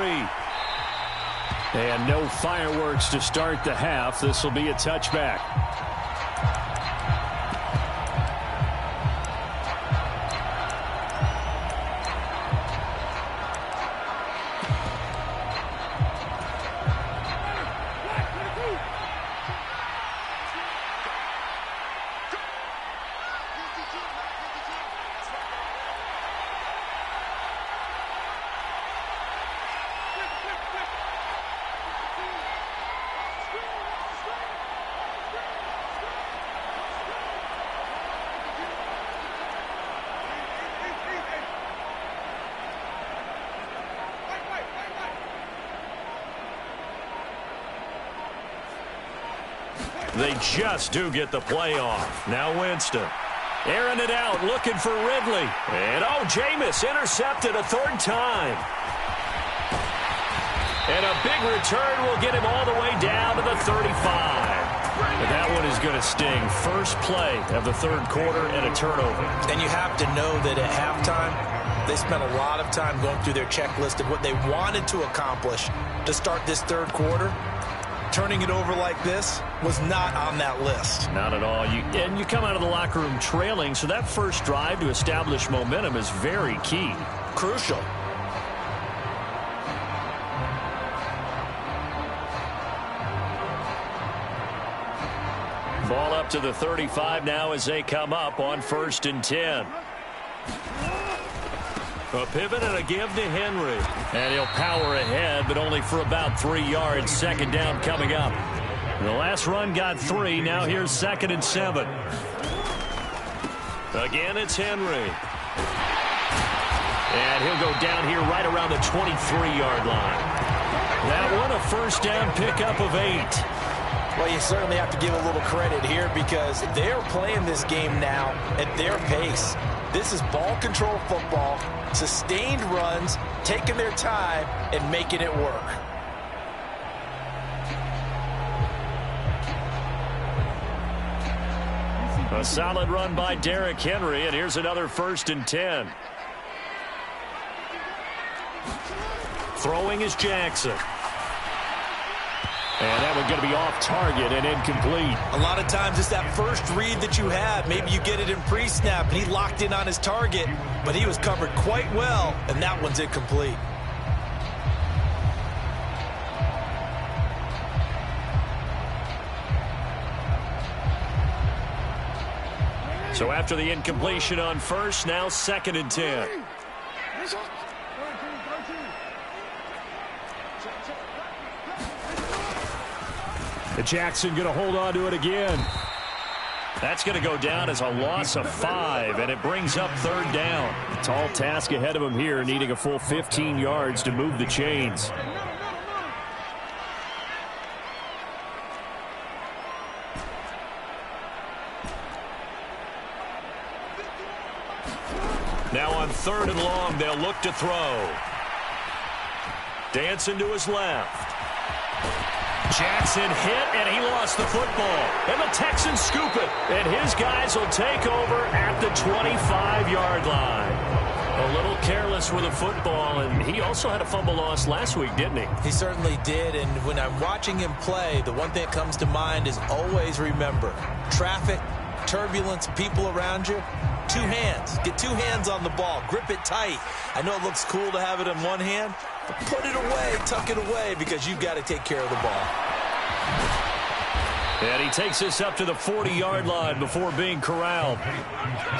Speaker 9: And no fireworks to start the half. This will be a touchback. They just do get the play off. Now Winston. Airing it out, looking for Ridley. And, Jameis intercepted a 3rd time. And a big return will get him all the way down to the 35. And that one is going to sting. First play of the 3rd quarter and a turnover.
Speaker 10: And you have to know that at halftime, they spent a lot of time going through their checklist of what they wanted to accomplish to start this 3rd quarter. turning it over like this was not on that list.
Speaker 9: Not at all. And you come out of the locker room trailing, so that first drive to establish momentum is very key.
Speaker 10: Crucial.
Speaker 9: Ball up to the 35 now as they come up on 1st and 10. A pivot and a give to Henry. And he'll power ahead, but only for about 3 yards. 2nd down coming up. The last run got 3. Now here's 2nd and 7. Again, it's Henry. And he'll go down here right around the 23-yard line. That one, a 1st down pickup of 8.
Speaker 10: Well, you certainly have to give a little credit here because they're playing this game now at their pace. This is ball control football, sustained runs, taking their time, and making it work.
Speaker 9: A solid run by Derrick Henry, and here's another 1st and 10. Throwing is Jackson. And that one's going to be off target and incomplete.
Speaker 10: A lot of times it's that first read that you have. Maybe you get it in pre-snap, and he locked in on his target, but he was covered quite well, and that one's incomplete.
Speaker 9: So after the incompletion on 1st, now 2nd and 10. Jackson going to hold on to it again. That's going to go down as a loss of 5, and it brings up 3rd down. Tall task ahead of him here, needing a full 15 yards to move the chains. Now on 3rd and long, they'll look to throw. Dancing to his left. Jackson hit, and he lost the football. And the Texans scoop it. And his guys will take over at the 25-yard line. A little careless with the football, and he also had a fumble loss last week, didn't he?
Speaker 10: He certainly did, and when I'm watching him play, the one thing that comes to mind is always remember, traffic, turbulence, people around you, 2 hands. Get 2 hands on the ball. Grip it tight. I know it looks cool to have it in one hand, but put it away, tuck it away, because you've got to take care of the ball.
Speaker 9: And he takes this up to the 40-yard line before being corralled.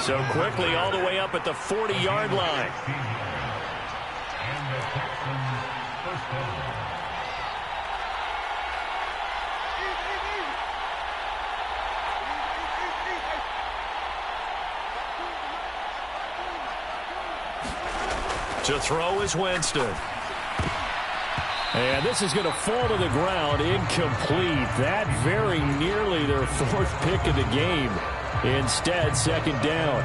Speaker 9: So quickly all the way up at the 40-yard line. To throw is Winston. And this is going to fall to the ground, incomplete. That very nearly their 4th pick of the game. Instead, 2nd down.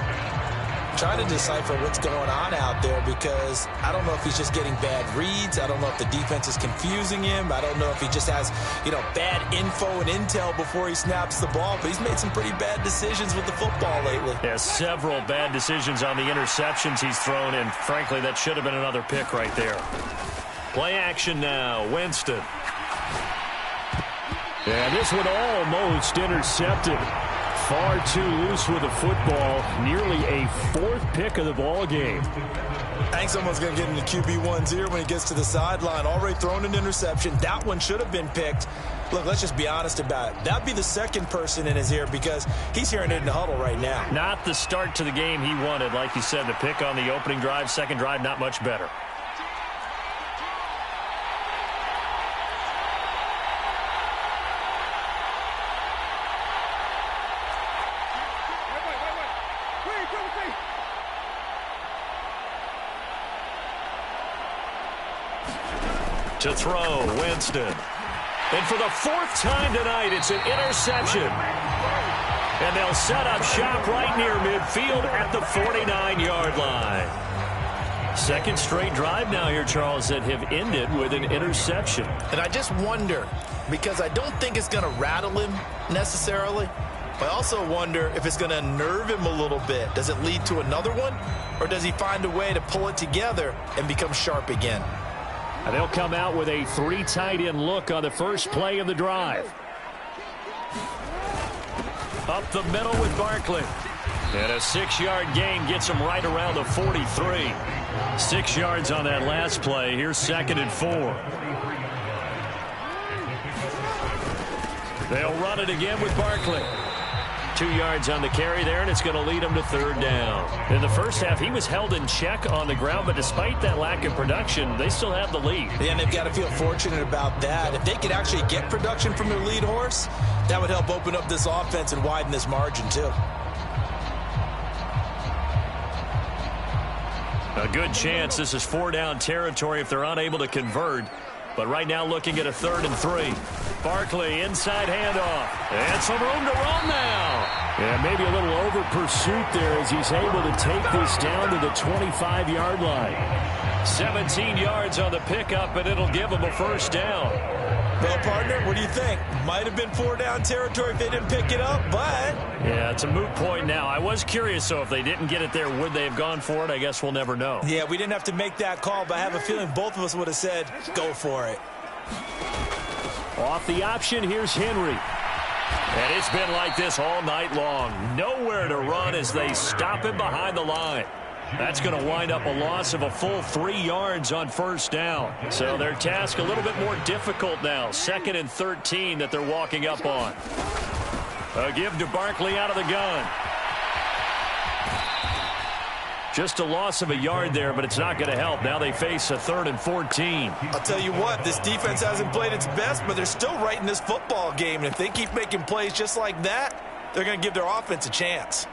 Speaker 10: Trying to decipher what's going on out there because I don't know if he's just getting bad reads. I don't know if the defense is confusing him. I don't know if he just has, bad info and intel before he snaps the ball. But he's made some pretty bad decisions with the football lately.
Speaker 9: Yeah, several bad decisions on the interceptions he's thrown, and frankly, that should have been another pick right there. Play action now, Winston. And this one almost intercepted. Far too loose with the football. Nearly a 4th pick of the ball game.
Speaker 10: I think someone's going to get into QB1's ear when he gets to the sideline. Already thrown an interception. That one should have been picked. Look, let's just be honest about it. That'd be the 2nd person in his ear because he's hearing it in the huddle right now.
Speaker 9: Not the start to the game he wanted. Like you said, the pick on the opening drive, 2nd drive, not much better. To throw, Winston. And for the 4th time tonight, it's an interception. And they'll set up shop right near midfield at the 49-yard line. 2nd straight drive now here, Charles, that have ended with an interception.
Speaker 10: And I just wonder, because I don't think it's going to rattle him necessarily, but I also wonder if it's going to nerve him a little bit. Does it lead to another one? Or does he find a way to pull it together and become sharp again?
Speaker 9: And they'll come out with a 3 tight end look on the first play of the drive. Up the middle with Barkley. And a 6-yard gain gets him right around the 43. 6 yards on that last play. Here's 2nd and 4. They'll run it again with Barkley. 2 yards on the carry there, and it's going to lead him to 3rd down. In the first half, he was held in check on the ground, but despite that lack of production, they still have the lead.
Speaker 10: Yeah, and they've got to feel fortunate about that. If they could actually get production from their lead horse, that would help open up this offense and widen this margin, too.
Speaker 9: A good chance this is 4-down territory if they're unable to convert. But right now looking at a 3rd and 3. Barkley inside handoff. And some room to run now. Yeah, maybe a little over pursuit there as he's able to take this down to the 25-yard line. 17 yards on the pickup, and it'll give him a 1st down.
Speaker 10: Well, partner, what do you think? Might have been 4-down territory if they didn't pick it up, but...
Speaker 9: Yeah, it's a moot point now. I was curious, so if they didn't get it there, would they have gone for it? I guess we'll never know.
Speaker 10: Yeah, we didn't have to make that call, but I have a feeling both of us would have said, go for it.
Speaker 9: Off the option, here's Henry. And it's been like this all night long. Nowhere to run as they stop him behind the line. That's going to wind up a loss of a full 3 yards on 1st down. So their task a little bit more difficult now. 2nd and 13 that they're walking up on. A give to Barkley out of the gun. Just a loss of a yard there, but it's not going to help. Now they face a 3rd and 14.
Speaker 10: I'll tell you what, this defense hasn't played its best, but they're still right in this football game. And if they keep making plays just like that, they're going to give their offense a chance.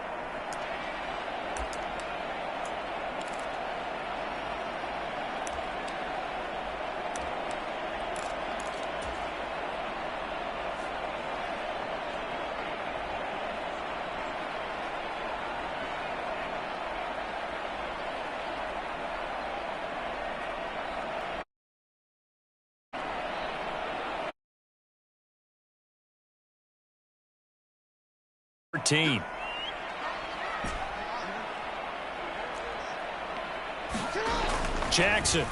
Speaker 9: Jackson.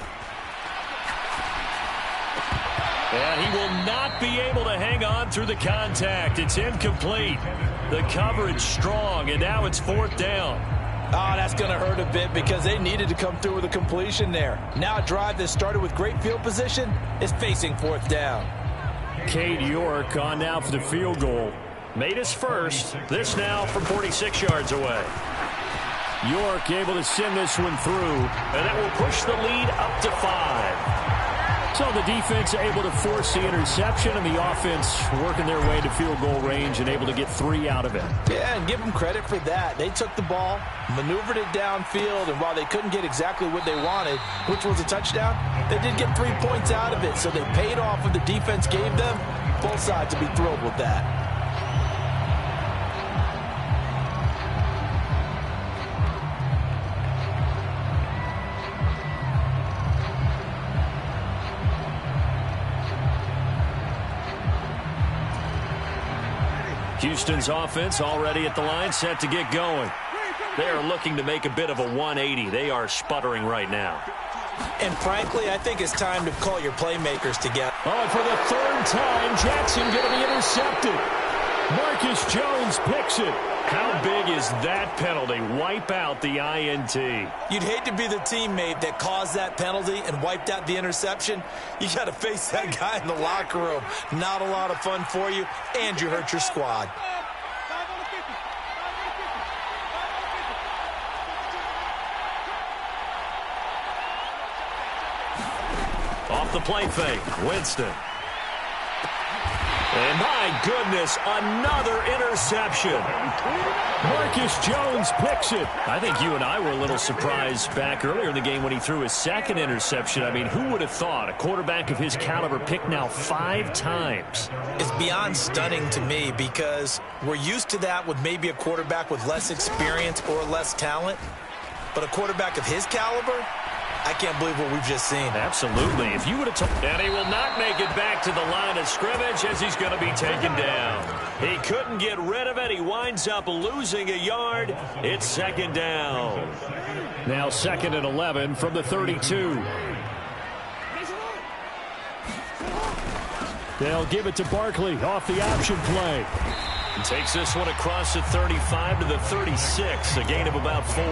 Speaker 9: And he will not be able to hang on through the contact. It's incomplete. The coverage strong, and now it's 4th down.
Speaker 10: Oh, that's going to hurt a bit because they needed to come through with a completion there. Now a drive that started with great field position is facing 4th down.
Speaker 9: Cade York on now for the field goal. Made his first. This now from 46 yards away. York able to send this one through, and that will push the lead up to 5. So the defense able to force the interception, and the offense working their way to field goal range and able to get 3 out of it.
Speaker 10: Yeah, and give them credit for that. They took the ball, maneuvered it downfield, and while they couldn't get exactly what they wanted, which was a touchdown, they did get 3 points out of it. So they paid off what the defense gave them. Both sides will be thrilled with that.
Speaker 9: Houston's offense already at the line, set to get going. They are looking to make a bit of a 180. They are sputtering right now.
Speaker 10: And frankly, I think it's time to call your playmakers together.
Speaker 9: Oh, for the 3rd time, Jackson going to be intercepted. Marcus Jones picks it. How big is that penalty? Wipe out the INT.
Speaker 10: You'd hate to be the teammate that caused that penalty and wiped out the interception. You got to face that guy in the locker room. Not a lot of fun for you, and you hurt your squad.
Speaker 9: Off the play fake, Winston. And my goodness, another interception. Marcus Jones picks it. I think you and I were a little surprised back earlier in the game when he threw his 2nd interception. I mean, who would have thought a quarterback of his caliber picked now 5 times?
Speaker 10: It's beyond stunning to me because we're used to that with maybe a quarterback with less experience or less talent. But a quarterback of his caliber, I can't believe what we've just seen.
Speaker 9: Absolutely. If you would have told... And he will not make it back to the line of scrimmage as he's going to be taken down. He couldn't get rid of it. He winds up losing a yard. It's 2nd down. Now 2nd and 11 from the 32. They'll give it to Barkley off the option play. And takes this one across the 35 to the 36, a gain of about 4.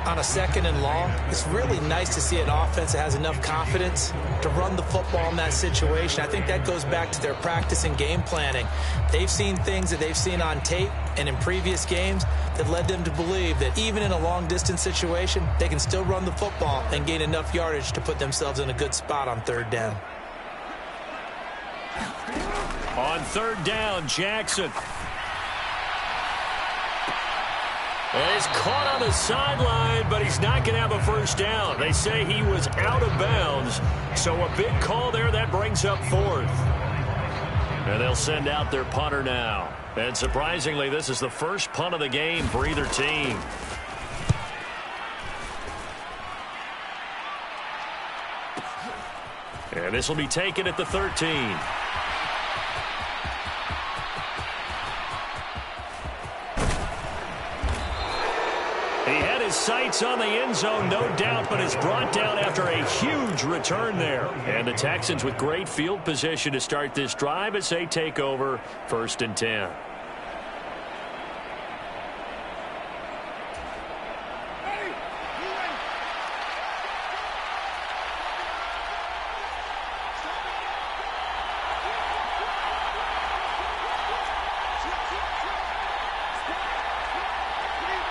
Speaker 10: On a 2nd and long, it's really nice to see an offense that has enough confidence to run the football in that situation. I think that goes back to their practice and game planning. They've seen things that they've seen on tape and in previous games that led them to believe that even in a long-distance situation, they can still run the football and gain enough yardage to put themselves in a good spot on 3rd down.
Speaker 9: On 3rd down, Jackson. He's caught on the sideline, but he's not going to have a first down. They say he was out of bounds, so a big call there. That brings up 4th. And they'll send out their punter now. And surprisingly, this is the first punt of the game for either team. And this will be taken at the 13. He had his sights on the end zone, no doubt, but is brought down after a huge return there. And the Texans with great field position to start this drive as they take over 1st and 10.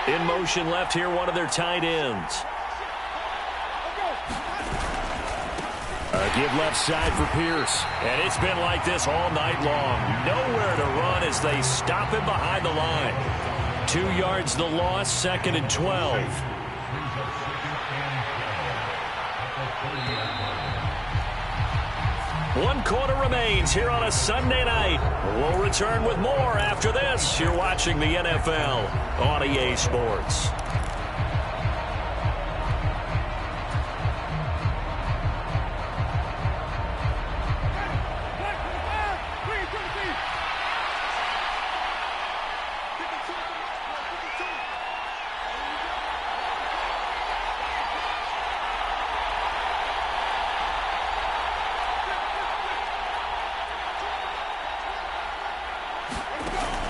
Speaker 9: In motion left here, one of their tight ends. A give left side for Pierce. And it's been like this all night long. Nowhere to run as they stop him behind the line. 2 yards the loss, 2nd and 12. One quarter remains here on a Sunday night. We'll return with more after this. You're watching the NFL on EA Sports.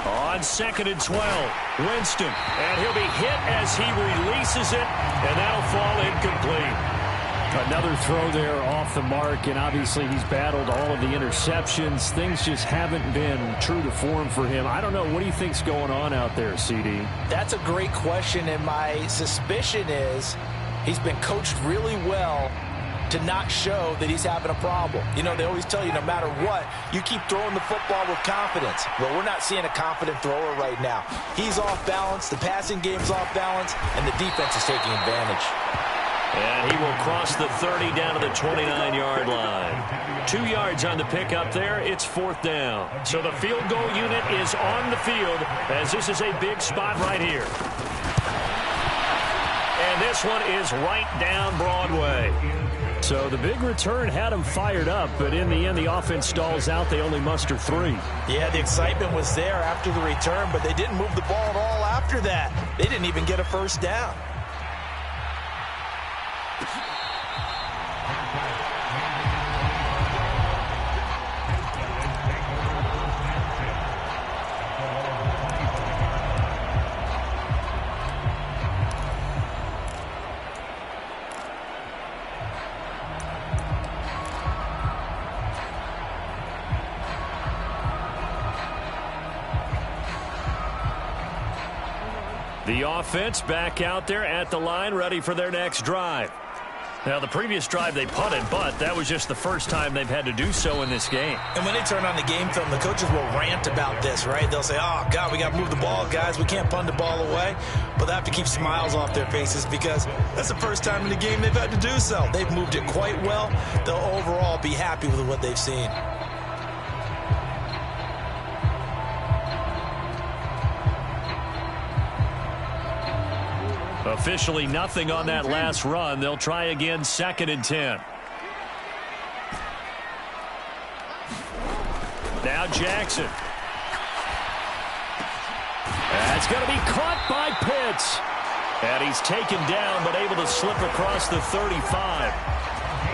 Speaker 9: On 2nd and 12, Winston, and he'll be hit as he releases it, and that'll fall incomplete. Another throw there off the mark, and obviously he's battled all of the interceptions. Things just haven't been true to form for him. I don't know. What do you think's going on out there, CD?
Speaker 10: That's a great question, and my suspicion is he's been coached really well to not show that he's having a problem. You know, they always tell you no matter what, you keep throwing the football with confidence. Well, we're not seeing a confident thrower right now. He's off balance, the passing game's off balance, and the defense is taking advantage.
Speaker 9: And he will cross the 30 down to the 29-yard line. 2 yards on the pickup there. It's 4th down. So the field goal unit is on the field as this is a big spot right here. And this one is right down Broadway. So the big return had him fired up, but in the end, the offense stalls out. They only muster 3.
Speaker 10: Yeah, the excitement was there after the return, but they didn't move the ball at all after that. They didn't even get a first down.
Speaker 9: The offense back out there at the line, ready for their next drive. Now, the previous drive they punted, but that was just the first time they've had to do so in this game.
Speaker 10: And when they turn on the game film, the coaches will rant about this, right? They'll say, oh, God, we got to move the ball, guys. We can't punt the ball away. But they have to keep smiles off their faces because that's the first time in the game they've had to do so. They've moved it quite well. They'll overall be happy with what they've seen.
Speaker 9: Officially nothing on that last run. They'll try again, 2nd and 10. Now Jackson. That's going to be caught by Pitts. And he's taken down but able to slip across the 35.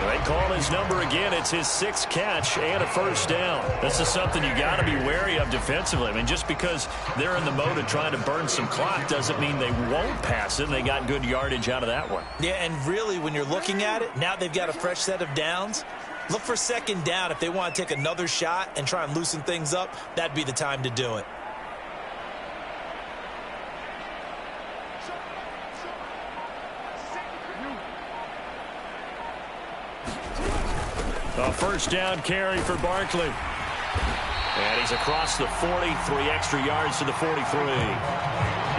Speaker 9: They call his number again. It's his 6th catch and a first down. This is something you got to be wary of defensively. I mean, just because they're in the mode of trying to burn some clock doesn't mean they won't pass it. They got good yardage out of that one.
Speaker 10: Yeah, and really, when you're looking at it, now they've got a fresh set of downs. Look for second down. If they want to take another shot and try and loosen things up, that'd be the time to do it.
Speaker 9: A first down carry for Barkley. And he's across the 40, 3 extra yards to the 43.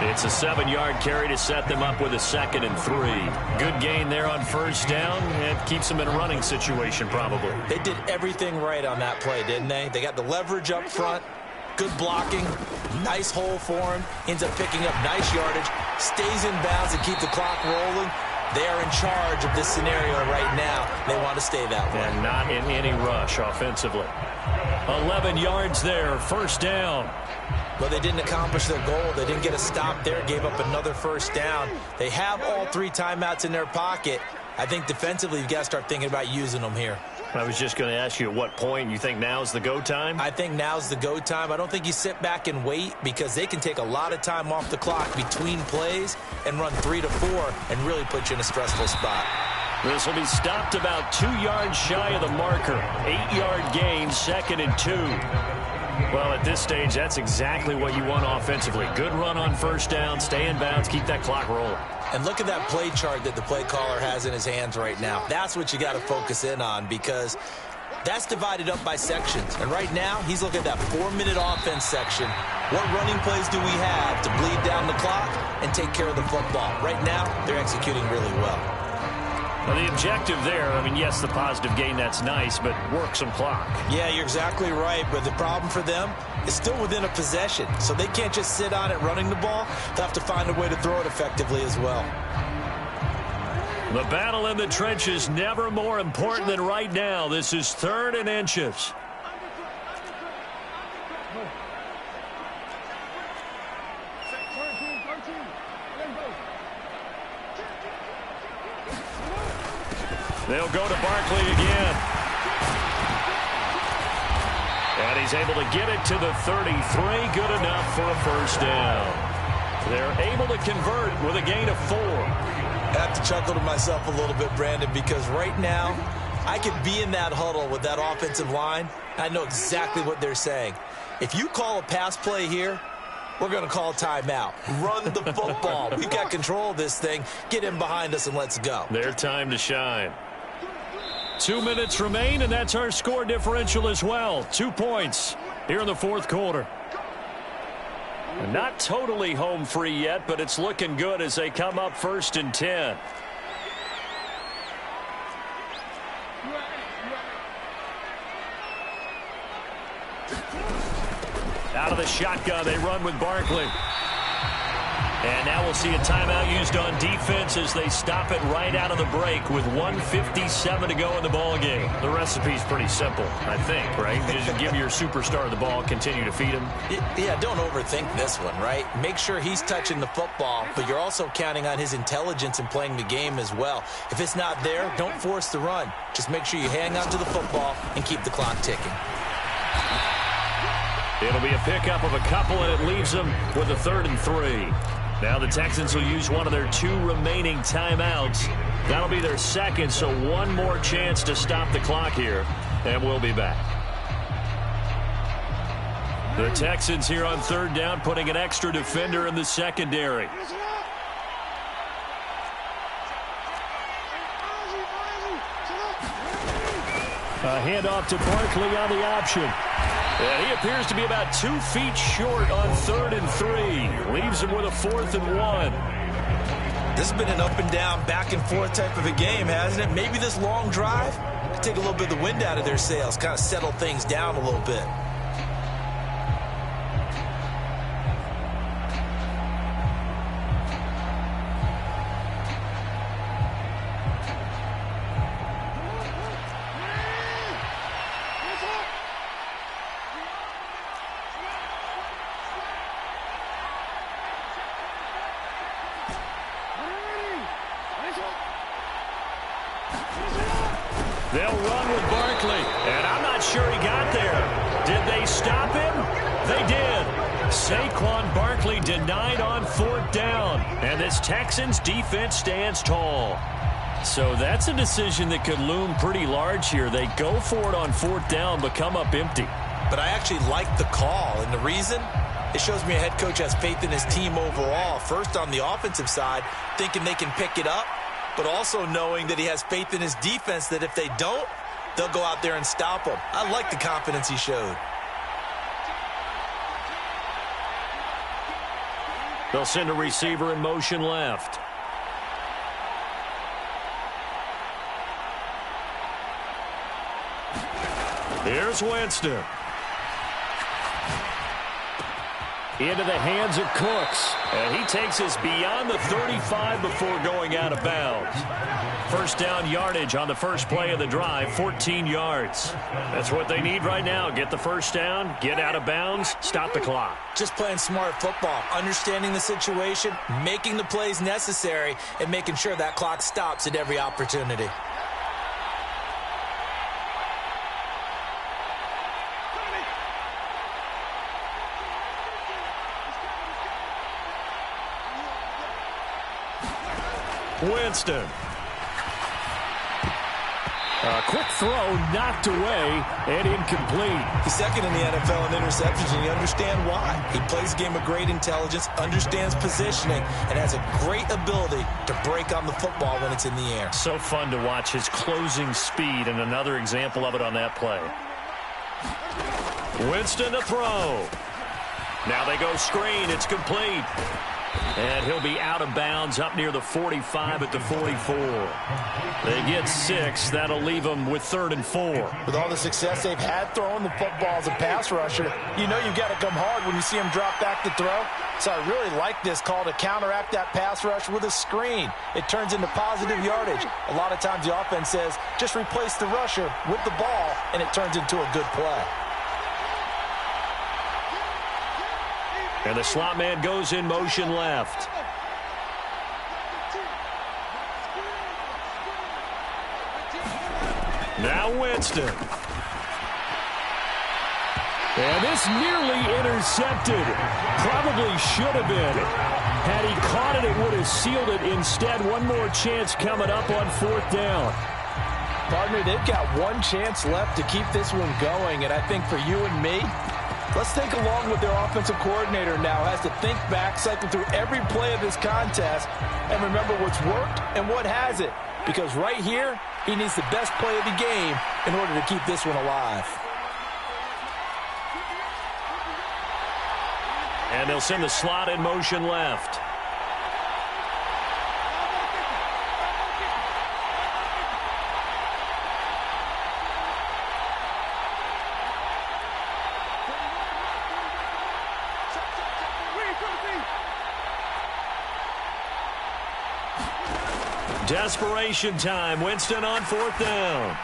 Speaker 9: It's a 7-yard carry to set them up with a 2nd and 3. Good gain there on first down. It keeps them in a running situation probably.
Speaker 10: They did everything right on that play, didn't they? They got the leverage up front, good blocking, nice hole for him, ends up picking up nice yardage, stays in bounds and keep the clock rolling. They are in charge of this scenario right now. They want to stay that way.
Speaker 9: And not in any rush offensively. 11 yards there, first down.
Speaker 10: But they didn't accomplish their goal. They didn't get a stop there, gave up another first down. They have all 3 timeouts in their pocket. I think defensively, you've got to start thinking about using them here.
Speaker 9: I was just going to ask you at what point you think now's the go time?
Speaker 10: I think now's the go time. I don't think you sit back and wait because they can take a lot of time off the clock between plays and run 3 to 4 and really put you in a stressful spot.
Speaker 9: This will be stopped about 2 yards shy of the marker. 8-yard gain, 2nd and 2. Well, at this stage, that's exactly what you want offensively. Good run on first down, stay in bounds, keep that clock rolling.
Speaker 10: And look at that play chart that the play caller has in his hands right now. That's what you got to focus in on because that's divided up by sections. And right now, he's looking at that 4-minute offense section. What running plays do we have to bleed down the clock and take care of the football? Right now, they're executing really well.
Speaker 9: Well, the objective there, I mean, yes, the positive gain, that's nice, but work some clock.
Speaker 10: Yeah, you're exactly right, but the problem for them is still within a possession, so they can't just sit on it running the ball. They'll have to find a way to throw it effectively as well.
Speaker 9: The battle in the trenches never more important than right now. This is 3rd and inches. They'll go to Barkley again. And he's able to get it to the 33. Good enough for a first down. They're able to convert with a gain of 4.
Speaker 10: I have to chuckle to myself a little bit, Brandon, because right now I could be in that huddle with that offensive line. I know exactly what they're saying. If you call a pass play here, we're going to call timeout. Run the football. We've got control of this thing. Get in behind us and let's go.
Speaker 9: Their time to shine. 2 minutes remain, and that's our score differential as well. 2 points here in the 4th quarter. Not totally home free yet, but it's looking good as they come up 1st and 10. Out of the shotgun, they run with Barkley. And now we'll see a timeout used on defense as they stop it right out of the break with 1:57 to go in the ball game. The recipe's pretty simple, I think, right? You just give your superstar the ball, continue to feed him.
Speaker 10: Yeah, don't overthink this one, right? Make sure he's touching the football, but you're also counting on his intelligence in playing the game as well. If it's not there, don't force the run. Just make sure you hang on to the football and keep the clock ticking.
Speaker 9: It'll be a pickup of a couple, and it leaves them with a 3rd and 3. Now the Texans will use one of their 2 remaining timeouts. That'll be their 2nd, so one more chance to stop the clock here, and we'll be back. The Texans here on 3rd down, putting an extra defender in the secondary. A handoff to Barkley on the option. And he appears to be about 2 feet short on 3rd and 3. Leaves him with a 4th and 1.
Speaker 10: This has been an up and down, back and forth type of a game, hasn't it? Maybe this long drive could take a little bit of the wind out of their sails, kind of settle things down a little bit.
Speaker 9: They'll run with Barkley, and I'm not sure he got there. Did they stop him? They did. Saquon Barkley denied on 4th down, and this Texans defense stands tall. So that's a decision that could loom pretty large here. They go for it on 4th down, but come up empty.
Speaker 10: But I actually like the call, and the reason? It shows me a head coach has faith in his team overall. First on the offensive side, thinking they can pick it up, but also knowing that he has faith in his defense that if they don't, they'll go out there and stop him. I like the confidence he showed.
Speaker 9: They'll send a receiver in motion left. Here's Winston. Into the hands of Cooks. And he takes us beyond the 35 before going out of bounds. First down yardage on the first play of the drive, 14 yards. That's what they need right now. Get the first down, get out of bounds, stop the clock.
Speaker 10: Just playing smart football, understanding the situation, making the plays necessary, and making sure that clock stops at every opportunity.
Speaker 9: Winston. A quick throw knocked away and incomplete.
Speaker 10: He's second in the NFL in interceptions, and you understand why. He plays a game of great intelligence, understands positioning, and has a great ability to break on the football when it's in the air.
Speaker 9: So fun to watch his closing speed, and another example of it on that play. Winston to throw. Now they go screen. It's complete. And he'll be out of bounds up near the 45 at the 44. They get 6. That'll leave them with 3rd and 4.
Speaker 12: With all the success they've had throwing the football as a pass rusher, you know you've got to come hard when you see him drop back to throw. So I really like this call to counteract that pass rush with a screen. It turns into positive yardage. A lot of times the offense says, just replace the rusher with the ball, and it turns into a good play.
Speaker 9: And the slot man goes in motion left. Now Winston. And this nearly intercepted. Probably should have been. Had he caught it, it would have sealed it. Instead, one more chance coming up on 4th down.
Speaker 12: Partner, they've got one chance left to keep this one going. And I think for you and me, let's think along with their offensive coordinator now. Has to think back, cycle through every play of this contest, and remember what's worked and what hasn't. Because right here, he needs the best play of the game in order to keep this one alive.
Speaker 9: And they'll send the slot in motion left. Desperation time. Winston on 4th down.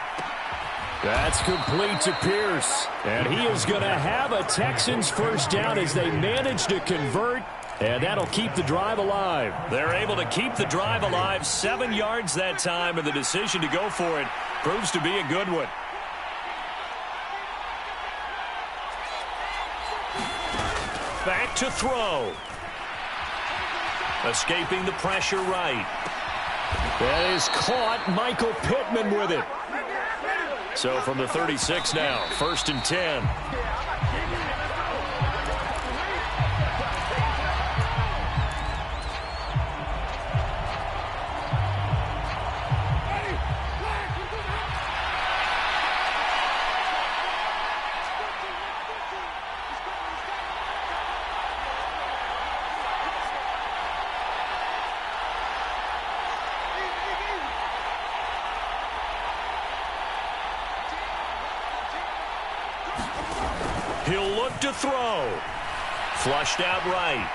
Speaker 9: That's complete to Pierce. And he is going to have a Texans first down as they manage to convert. And that'll keep the drive alive. They're able to keep the drive alive. 7 yards that time, and the decision to go for it proves to be a good one. Back to throw. Escaping the pressure right. That is caught. Michael Pittman with it. So from the 36 now, 1st and 10. He'll look to throw. Flushed out right.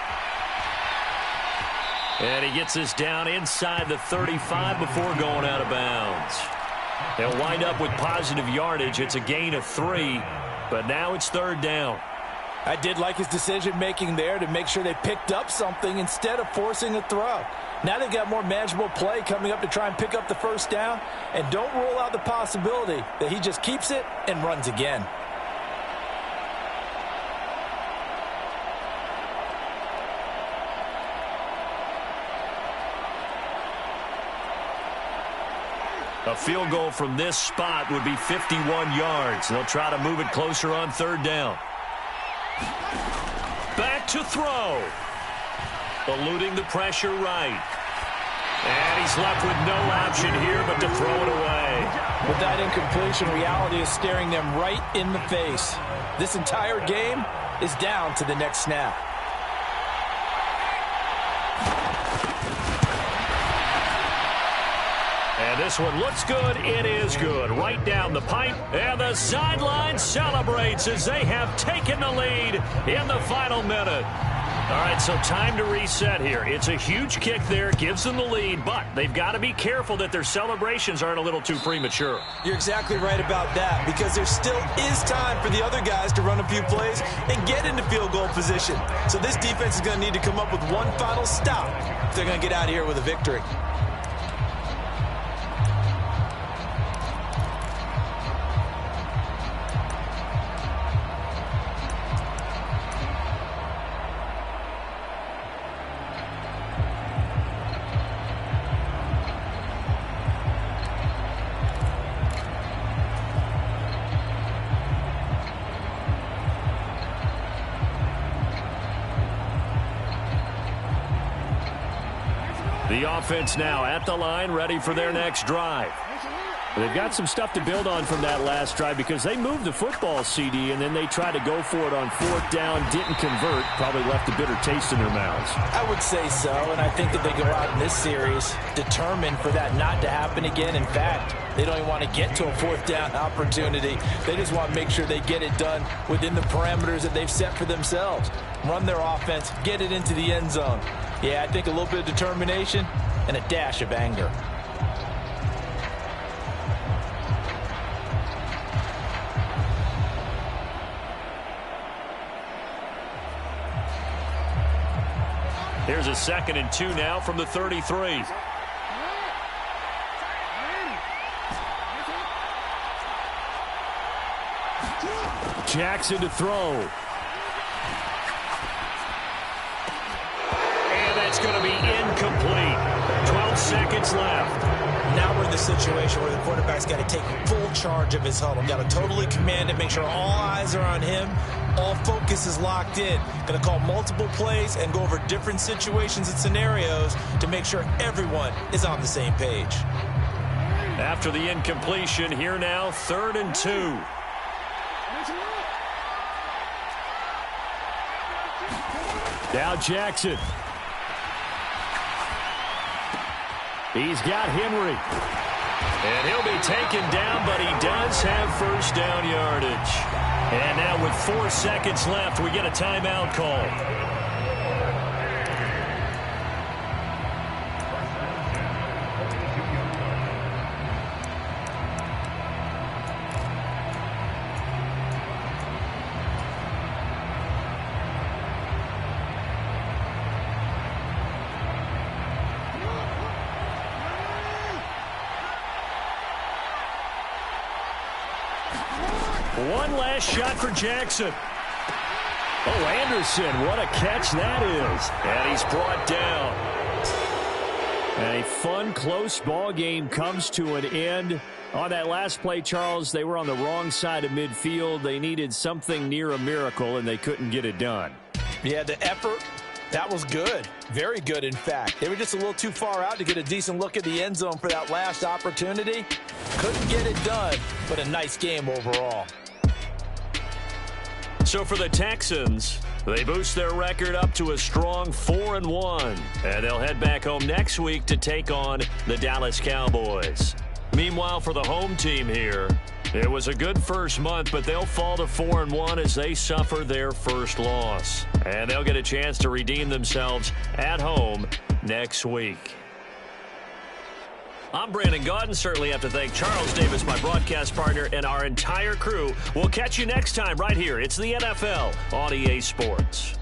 Speaker 9: And he gets us down inside the 35 before going out of bounds. They'll wind up with positive yardage. It's a gain of 3, but now it's 3rd down.
Speaker 12: I did like his decision-making there to make sure they picked up something instead of forcing a throw. Now they've got more manageable play coming up to try and pick up the first down, and don't rule out the possibility that he just keeps it and runs again.
Speaker 9: A field goal from this spot would be 51 yards. They'll try to move it closer on third down. Back to throw. Eluding the pressure right. And he's left with no option here but to throw it away.
Speaker 12: With that incompletion, reality is staring them right in the face. This entire game is down to the next snap.
Speaker 9: And this one looks good. It is good. Right down the pipe. And the sideline celebrates as they have taken the lead in the final minute. All right, so time to reset here. It's a huge kick there. Gives them the lead, but they've got to be careful that their celebrations aren't a little too premature.
Speaker 10: You're exactly right about that, because there still is time for the other guys to run a few plays and get into field goal position. So this defense is going to need to come up with one final stop if they're going to get out of here with a victory.
Speaker 9: The offense now at the line, ready for their next drive. They've got some stuff to build on from that last drive because they moved the football, CD, and then they tried to go for it on fourth down, didn't convert, probably left a bitter taste in their mouths.
Speaker 12: I would say so, and I think that they go out in this series determined for that not to happen again. In fact, they don't even want to get to a fourth down opportunity. They just want to make sure they get it done within the parameters that they've set for themselves. Run their offense, get it into the end zone. Yeah, I think a little bit of determination and a dash of anger.
Speaker 9: Here's a 2nd and 2 now from the 33. Jackson to throw. And that's going to be incomplete. 12 seconds left.
Speaker 10: Now we're in the situation where the quarterback's got to take full charge of his huddle. Got to totally command it, make sure all eyes are on him. All focus is locked in. Going to call multiple plays and go over different situations and scenarios to make sure everyone is on the same page.
Speaker 9: After the incompletion, here now, 3rd and 2. Now Jackson. He's got Henry. And he'll be taken down, but he does have first down yardage. And now with 4 seconds left, we get a timeout call. One last shot for Jackson. Oh, Anderson, what a catch that is. And he's brought down. And a fun, close ball game comes to an end. On that last play, Charles, they were on the wrong side of midfield. They needed something near a miracle, and they couldn't get it done.
Speaker 12: Yeah, the effort, that was good. Very good, in fact. They were just a little too far out to get a decent look at the end zone for that last opportunity. Couldn't get it done, but a nice game overall.
Speaker 9: So for the Texans, they boost their record up to a strong 4-1. And they'll head back home next week to take on the Dallas Cowboys. Meanwhile, for the home team here, it was a good first month, but they'll fall to 4-1 as they suffer their first loss. And they'll get a chance to redeem themselves at home next week. I'm Brandon Gaudin. Certainly have to thank Charles Davis, my broadcast partner, and our entire crew. We'll catch you next time right here. It's the NFL on EA Sports.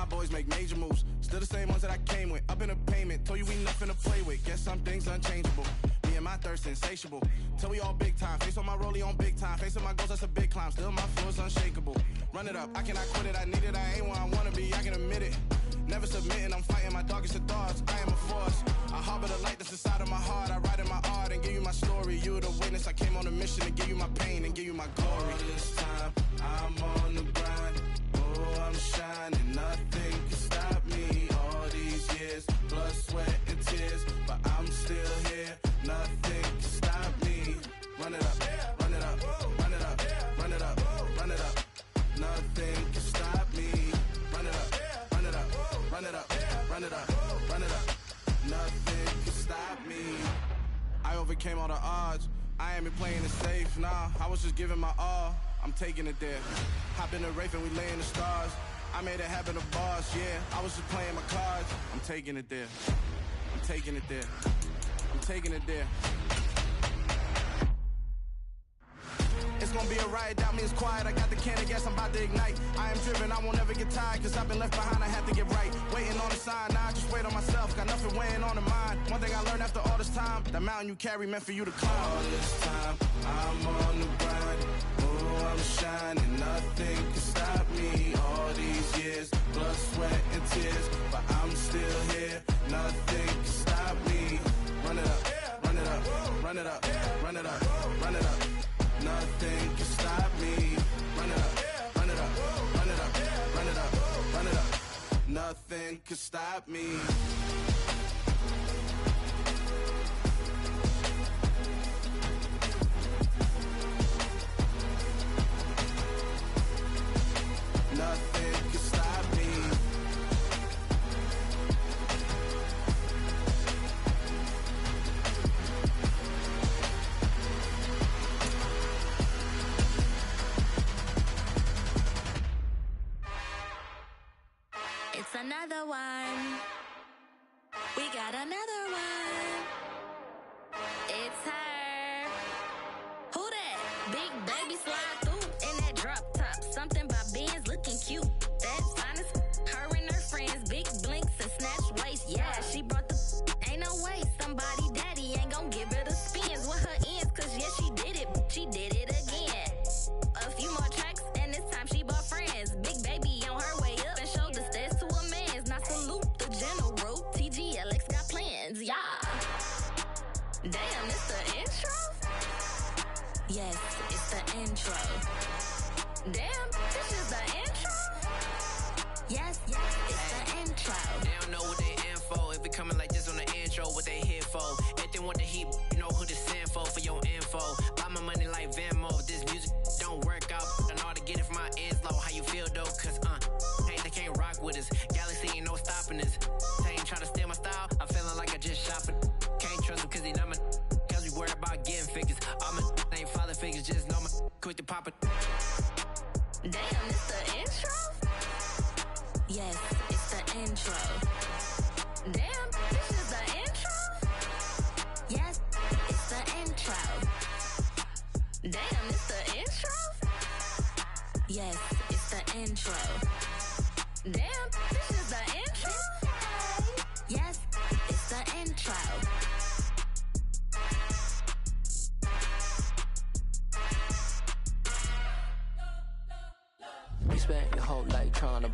Speaker 6: Boys make major moves, still the same ones that I came with. Up in a payment, told you we nothing to play with. Guess some things unchangeable. Me and my thirst insatiable. Till we all big time. Face on my rollie on big time. Facing my goals, that's a big climb. Still my flow is unshakable. Run it up, I cannot quit it. I need it, I ain't where I wanna be. I can admit it. Never submitting, I'm fighting my darkest of thoughts. I am a force. I harbor the light that's inside of my heart. I write in my art and give you my story. You the witness. I came on a mission to give you my pain and give you my glory. All this time, I'm on the grind. Oh, I'm shining. Nothing can stop me. All these years, blood, sweat, and tears. But I'm still here. Nothing can stop me. Run it up, run it up, run it up, run it up, run it up. Nothing can stop me. Run it up, run it up, run it up, run it up, run it up. Nothing can stop me. I overcame all the odds. I ain't been playing it safe, nah. I was just giving my all. I'm taking it there. Hop in the Wraith and we lay in the stars. I made it happen to boss, yeah. I was just playing my cards. I'm taking it there. I'm taking it there. I'm taking it there. It's gonna be a riot, doubt me, it's quiet. I got the can of gas, I'm about to ignite. I am driven, I won't ever get tired, cause I've been left behind, I have to get right. Waiting on the sign, now I just wait on myself. Got nothing weighing on the mind. One thing I learned after all this time, the mountain you carry meant for you to climb. All this time, I'm on the grind. Oh, I'm shining, nothing can stop me. All these years, blood, sweat, and tears. But I'm still here, nothing can stop me. Run it up, run it up, run it up, run it up, run it up. Nothing can stop me. Run it up, run it up, run it up, run it up, run it up. Nothing can stop me. Nothing can stop me.
Speaker 13: It's another one. We got another one. It's her. Who that? Big baby slide through in that drop top. Something by Benz looking cute. That's honest. Her and her friends, big blinks and snatch waist. Yeah, she brought the. Ain't no way somebody daddy ain't gon' give her the spins with her ends. Cause yeah, she did it. She did it again. A few more tracks and this time she bought friends. Big baby on her way up and showed the stairs to a man's. Now salute the general. TGLX got plans, yeah. Damn, it's the intro? Yes, it's the intro. Damn, this is the intro? Yes, it's the intro.
Speaker 14: They don't know what they in for. If it coming like this on the intro, what they here for? If they want the heat, you know who to send for your info. Buy my money like Venmo. This music don't work out. I know how to get it from my ends low. How you feel though? Cause they can't rock with us. Galaxy ain't no stopping us. They ain't trying to steal my style. I'm feeling like I just shot for. Can't trust them cause they not my. Cause we worried about getting figures. All my ain't father figures. Just know my quick to pop it.
Speaker 13: Damn, it's the intro? Yes, it's the intro. Damn, this is the intro? Yes, it's the intro. Damn, it's the intro? Yes, it's the intro. Damn, this is the intro? Yes, it's the intro.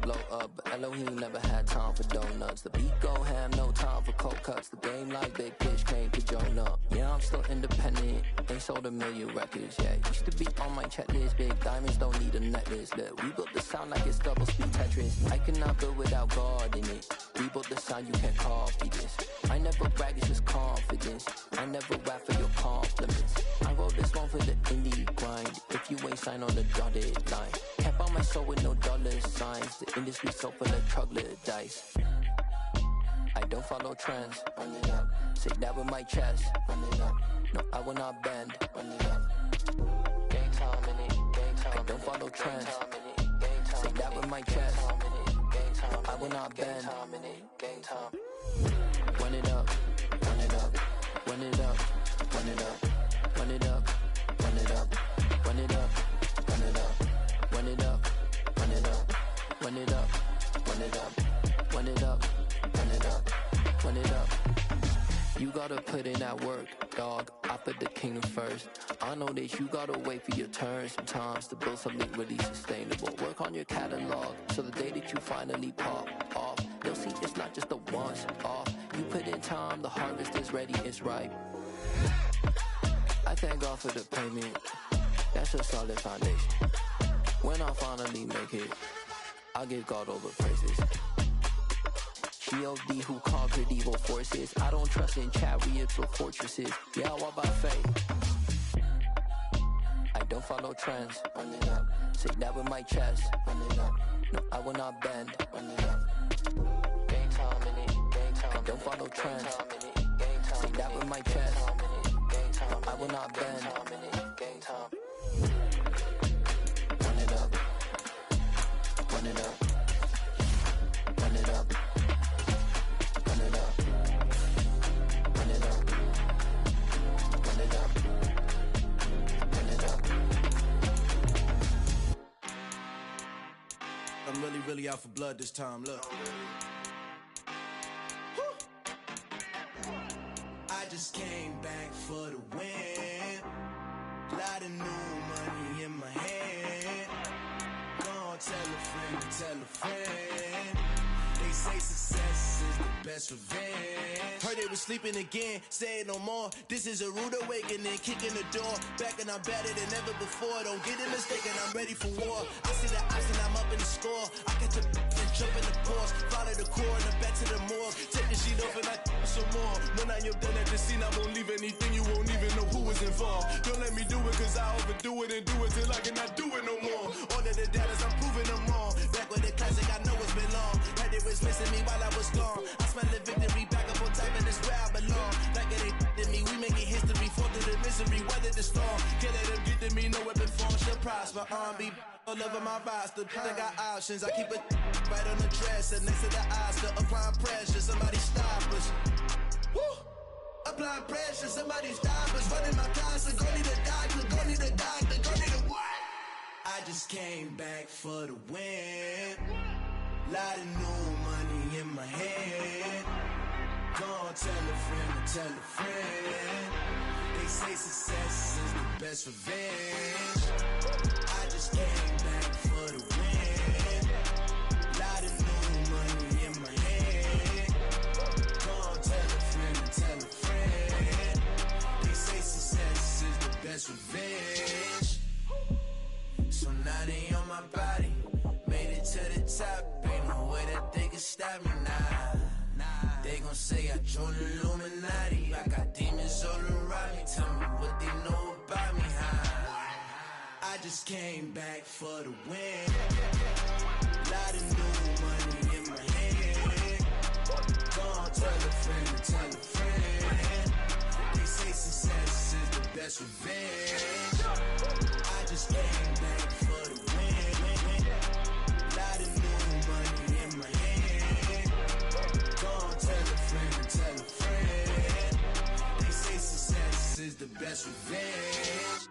Speaker 15: blow up, but Elohim never had time for donuts. The beat go ham, no time for cold cuts. The game like Big Fish came to Jonah. Yeah, I'm still independent, ain't sold a million records yet. Used to be on my checklist, big diamonds don't need a necklace. Look, we built the sound like it's double speed Tetris. I cannot build without God in it. We built the sound, you can't copy this. I never brag, it's just confidence. I never rap for your compliments. I wrote this one for the indie grind. If you ain't signed on the dotted line, can't buy my soul with no dollar signs. The industry so full of troglodytes. I don't follow trends. Run it up. Say that with my chest. Run it up. No, I will not bend. Run it up. Gang time in it. Gang time. I don't follow trends. Say that with my chest. I will not bend. Gang time. Run it up. Run it up. Run it up. Run it up. Run it up. Run it up. Run it up. Run it up. Run it up. Run it up. Run it up. Run it up. Run it up. Run it up. Run it up. You gotta put in that work, dog. I put the kingdom first. I know that you gotta wait for your turn sometimes to build something really sustainable. Work on your catalog, so the day that you finally pop off, you'll see it's not just a once off. You put in time, the harvest is ready, it's ripe. I thank God for the payment. That's a solid foundation. When I finally make it, I'll give God all the praises. G.O.D. who conquered evil forces. I don't trust in chariots or fortresses. Yeah, I walk by faith. I don't follow trends. Run it up. Say that with my chest. Run it up. No, I will not bend. Run it up. Gang time in it. Gang time. I don't follow trends. Say that with my chest. I will not bend. Gang time. Run it up. Run it up. Run it up. Run it up. Run it up. Run it up. Run it up.
Speaker 6: I'm really out for blood this time, look. I just came back for the win. Lot of new money in my hand. Gonna tell a friend to tell a friend. They say success is the best revenge. Heard they was sleeping again, say it no more. This is a rude awakening, kicking the door. Back and I'm better than ever before. Don't get it mistaken, I'm ready for war. I see the option, I'm up in the score. I catch a and jump in the course. Follow the core and the back to the morgue. Take the sheet off and I some more. When I am done at the scene, I won't leave anything. You won't even know who was involved. Don't let me do it, cause I overdo it and do it till I cannot do it no more. All of the doubters, I'm proving them wrong. Back with the classic, I know it's been long. Heard they was missing me while I was gone. I smell the victory, back up on top, and it's where I belong. Like it ain't to me, we making history. Fall through the misery, weather the storm. Can't let them get to me, no weapon form shall prosper. Be all over my roster, I got options. I keep it right on the dresser, next to the Oscar. Applying pressure, somebody stop us. Woo! Applying pressure, somebody stop us. Running my closet, go need a doctor, go need a doctor, go need a what? I just came back for the win. Lot of new money in my hand. Gonna tell a friend to tell a friend. They say success is the best revenge. I just came back for the win. Lot of new money in my hand. Gonna tell a friend to tell a friend. They say success is the best revenge. So now they on my body. Made it to the top. Ain't no way that they can stop me now. They gon' say I joined the Illuminati. I got demons all around me. Tell me what they know about me, huh? I just came back for the win. Lot of new money in my hand. Gonna tell a friend to tell a friend. They say success is the best revenge. I just came back for the win. Lot of new money in my hand. Gonna tell a friend to tell a friend. They say success is the best revenge.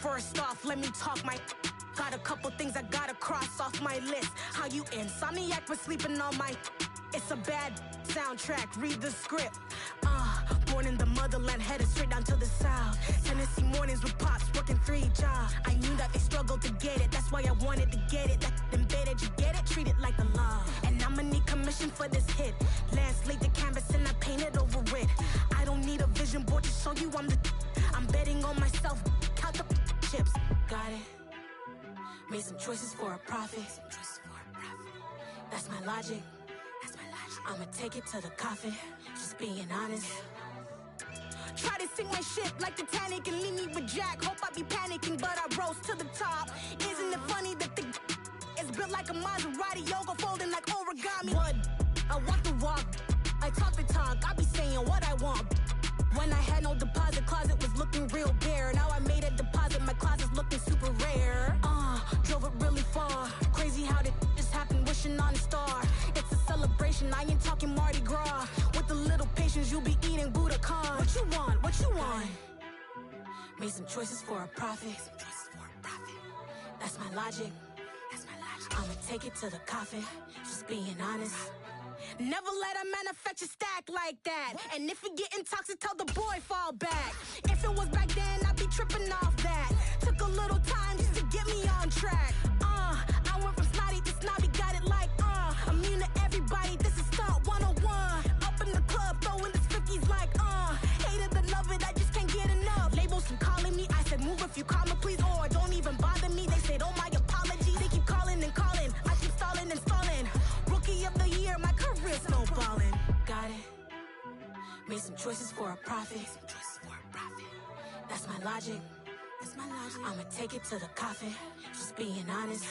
Speaker 16: First off, let me talk my... Got a couple things I gotta cross off my list. How you insomniac for sleeping on my... It's a bad soundtrack, read the script. Born in the motherland, headed straight down to the south. Tennessee mornings with pops, working 3 jobs. I knew that they struggled to get it, that's why I wanted to get it. That embedded, you get it, treat it like a law. And I'ma need commission for this hit. Last laid the canvas and I painted over it. I don't need a vision board to show you I'm betting on myself, count the chips. Got it. Made some choices for a profit. That's my logic. I'ma take it to the coffin, just being honest. Try to sink my ship like Titanic and leave me with Jack. Hope I be panicking, but I rose to the top. Isn't it funny that the is built like a Maserati, yoga folding like origami? What? I walk the walk, I talk the talk, I be saying what I want. When I had no deposit, closet was looking real bare. Now I made a deposit, my closet's looking super rare. Drove it really far. Crazy how did this happen, wishing on a star. It's a celebration, I ain't talking Mardi Gras. With a little patience, you'll be eating Budokan. What you want? What you want? Made some choices for a profit. That's my logic. I'ma take it to the coffin, just being honest. Never let a manufacture stack like that. And if you getting toxic, tell the boy fall back. If it was back then, I'd be tripping off that. Took a little time just to get me on track. I went from snotty to snobby, got it like immune to everybody, this is stunt 101. Up in the club, throwing the 50s like hate it, and love it, I just can't get enough. Labels from calling me, I said move if you call me please, or don't even bother me. They said oh my apologies, they keep calling and calling. I keep stalling and stalling. Rookie of the year, my career snowballing. Got it. Made some choices for a profit. That's my logic. I'ma take it to the coffin, just being honest.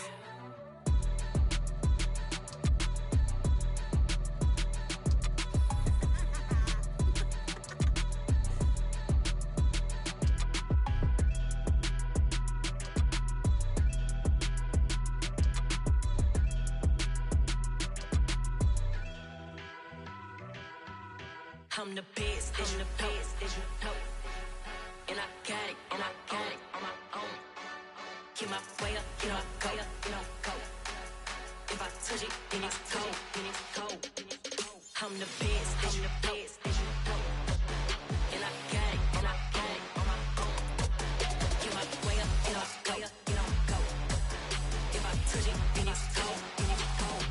Speaker 1: I'm the best, I'm the best, as you know. And I got it, and I got it on my own. Keep my way up, you know, go, you know, go. If I touch it, then it's cold, then it's cold. I'm the best, I'm the best, as you know. And I got it, and I got it on my own. Keep my way up, you know, go, you know, go. If I touch it, then it's cold, then it's cold.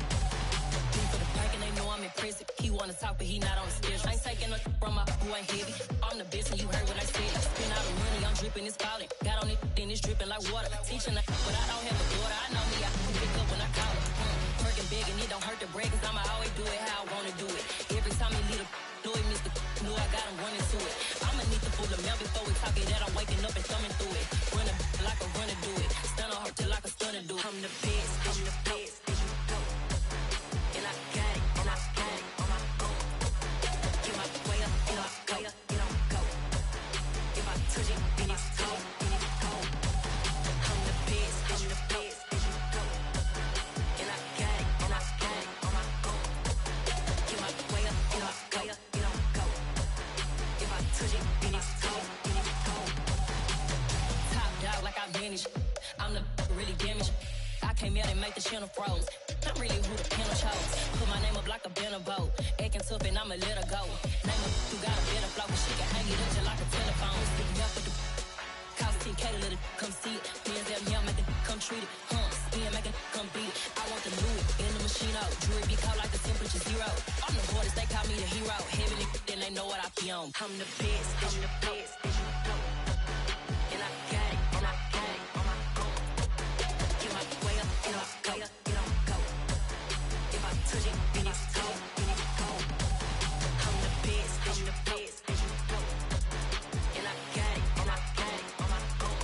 Speaker 1: Deep for the pack and they know I'm impressive. He wanna talk, but he not on the schedule. I ain't taking no from my who ain't heavy. I'm the best and you heard what I said. Spend all the money, I'm dripping, it's falling. Got on it, then it's dripping like water. Teaching but I don't have a daughter. I know me, I can pick up when I call her. Working big and it don't hurt to break, cause I'ma always do it how I wanna do it. Every time he lead a do it, Mr. Knew I got him running to it. I'ma need to pull the mail before we talk it that I'm waking up and thumbing through it. Run like a runner do it. Stun on her till like a stunner do it. I'm the best, I'm the best, as you know. And I got it, and I got it on my own. Get my way up, you know, go, you know, go. If I touch it, then it's cold, then it's cold. I'm the best, I'm the best, as you know. And I got it, and I got it on my own. Get my way up, you know, go, you know, go. If I touch it, then it's cold, then it's cold. Top dog like I manage. I'm the really damaged. I came out and make the channel froze. I'm really who the panel chose. Put my name up like a banner boat. Acting tough and I'ma let her go. Name her who got a better flow, but she can hang it up just like a telephone. Sticking up with the cost 10K to let it come see it. Hands down, yeah, make it come treat it. Spin, make it come beat it. I want the Louis in the machine out. Jewelry be caught like the temperature 0. I'm the hardest, they call me the hero. Heaven and then they know what I be on. I'm the best, I'm the best, as you know. And I got it, and I got it on my own. Get my way up, you know, go, you know, go. If I touch it, then it's cold, then it's cold. I'm the best, I'm the best, as you know. And I got it, and I got it on my own.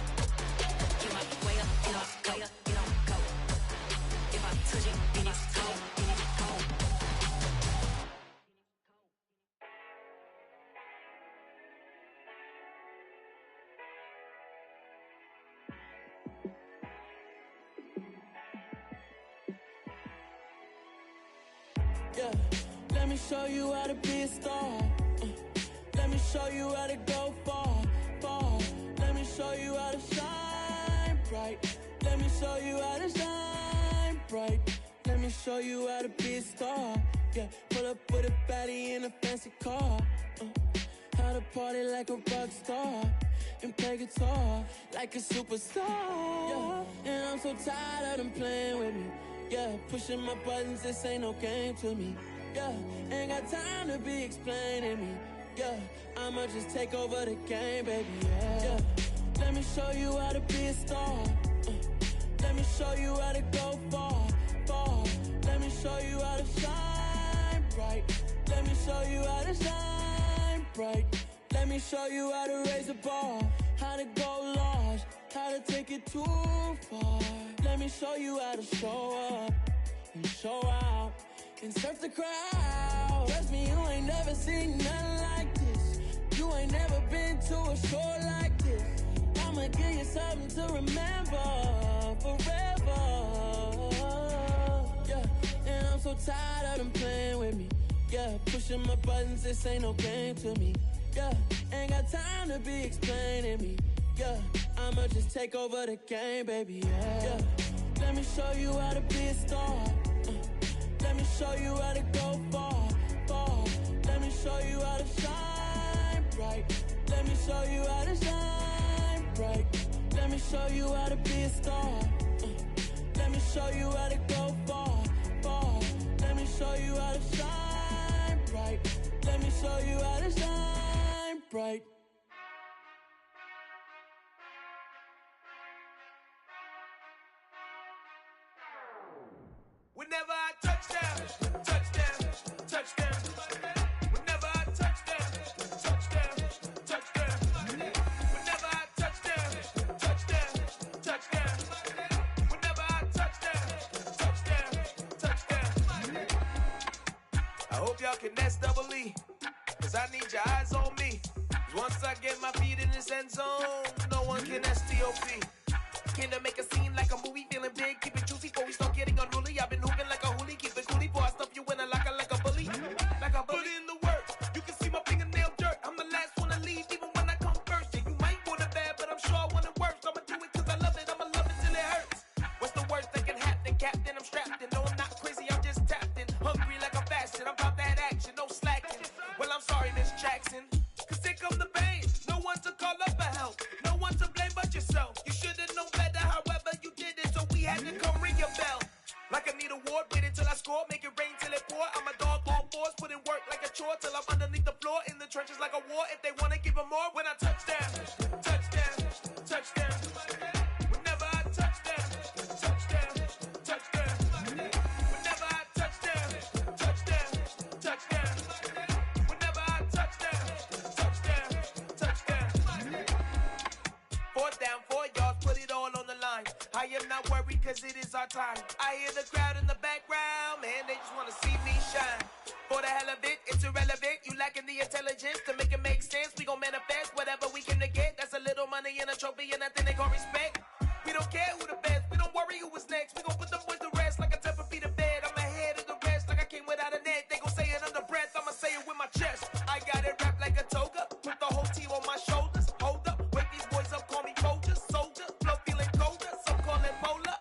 Speaker 1: Get my way up, you know, go, you know, go. If I touch it, then it's cold, then it's cold.
Speaker 17: Yeah, let me show you how to be a star. Let me show you how to go far, far. Let me show you how to shine bright. Let me show you how to shine bright. Let me show you how to be a star. Yeah, pull up with a baddie in a fancy car. how to party like a rock star and play guitar like a superstar. Yeah, and I'm so tired of them playing with me. Yeah, pushing my buttons, this ain't no game to me. Yeah, ain't got time to be explaining me. Yeah, I'ma just take over the game, baby. Yeah, let me show you how to be a star. Let me show you how to go far, far. Let me show you how to shine bright. Let me show you how to shine bright. Let me show you how to raise a bar, how to go large, how to take it too far. Let me show you how to show up and show out and surf the crowd. Trust me, you ain't never seen nothing like this. You ain't never been to a show like this. I'ma give you something to remember forever. Yeah, and I'm so tired of them playing with me. Yeah, pushing my buttons, this ain't no game to me. Yeah, ain't got time to be explaining me. Yeah, I'ma just take over the game, baby. Yeah, let me show you how to be a star. Let me show you how to go far, far. Let me show you how to shine bright. Let me show you how to shine bright. Let me show you how to be a star. Let me show you how to go far, far. Let me show you how to shine bright. Let me show you how to shine bright.
Speaker 2: Whenever I touchdown, touchdown, touchdown. Whenever I touchdown, touchdown, touchdown. Whenever I touchdown, touchdown, touchdown. Whenever I touchdown, touchdown, touchdown. I hope y'all can nest double E, cause I need your eyes on me. Cause once I get my feet in this end zone, no one can STOP. Can to make a scene like a movie, feeling big, keep it juicy before we start getting unruly. I've been hooping like a hoolie, keep it coolie before I stuff you in a locker like a bully. Like a bully. Put in the work, you can see my fingernail dirt. I'm the last one to leave, even when I come first. Yeah, you might want it bad, but I'm sure I want it worse. I'ma do it cause I love it, I'ma love it till it hurts. What's the worst that can happen, Captain? I'm strapped in, no I'm not crazy, I'm just tapped in. Hungry like I'm fasting, I'm about that action, no slacking. Well, I'm sorry, Miss Jackson, cause here come the pain. No one to call up for help, no one to blame but yourself. You should've known better, however you did it, so we had to come ring your bell. Like I need a ward, wait until I score, make it rain till it pour. I'm a dog on fours, put in work like a chore till I'm underneath the floor, in the trenches like a war. If they wanna give them more, when I touchdown, touchdown, touchdown. Whenever I touchdown, touchdown, touchdown. Whenever I touchdown, touchdown, touchdown. Whenever I touchdown, touchdown, touchdown. 4th down, 4 yards, put it all on the line. I am not worried cause it is our time. I hear the crowd in the background, man, they just wanna see me shine. For the hell of it, it's irrelevant. You lacking the intelligence to make it make sense. We gon' manifest whatever we can to get. That's a little money and a trophy and nothing they gon' respect. We don't care who the best, we don't worry who was next. We gon' put them boys to rest like a 10 feet of bed. I'm ahead of the rest like I came without a net. They gon' say it under breath, I'ma say it with my chest. I got it wrapped like a toga, put the whole team on my shoulders. Hold up, wake these boys up, call me Folger, soldier. Flow feeling colder, some call it polar.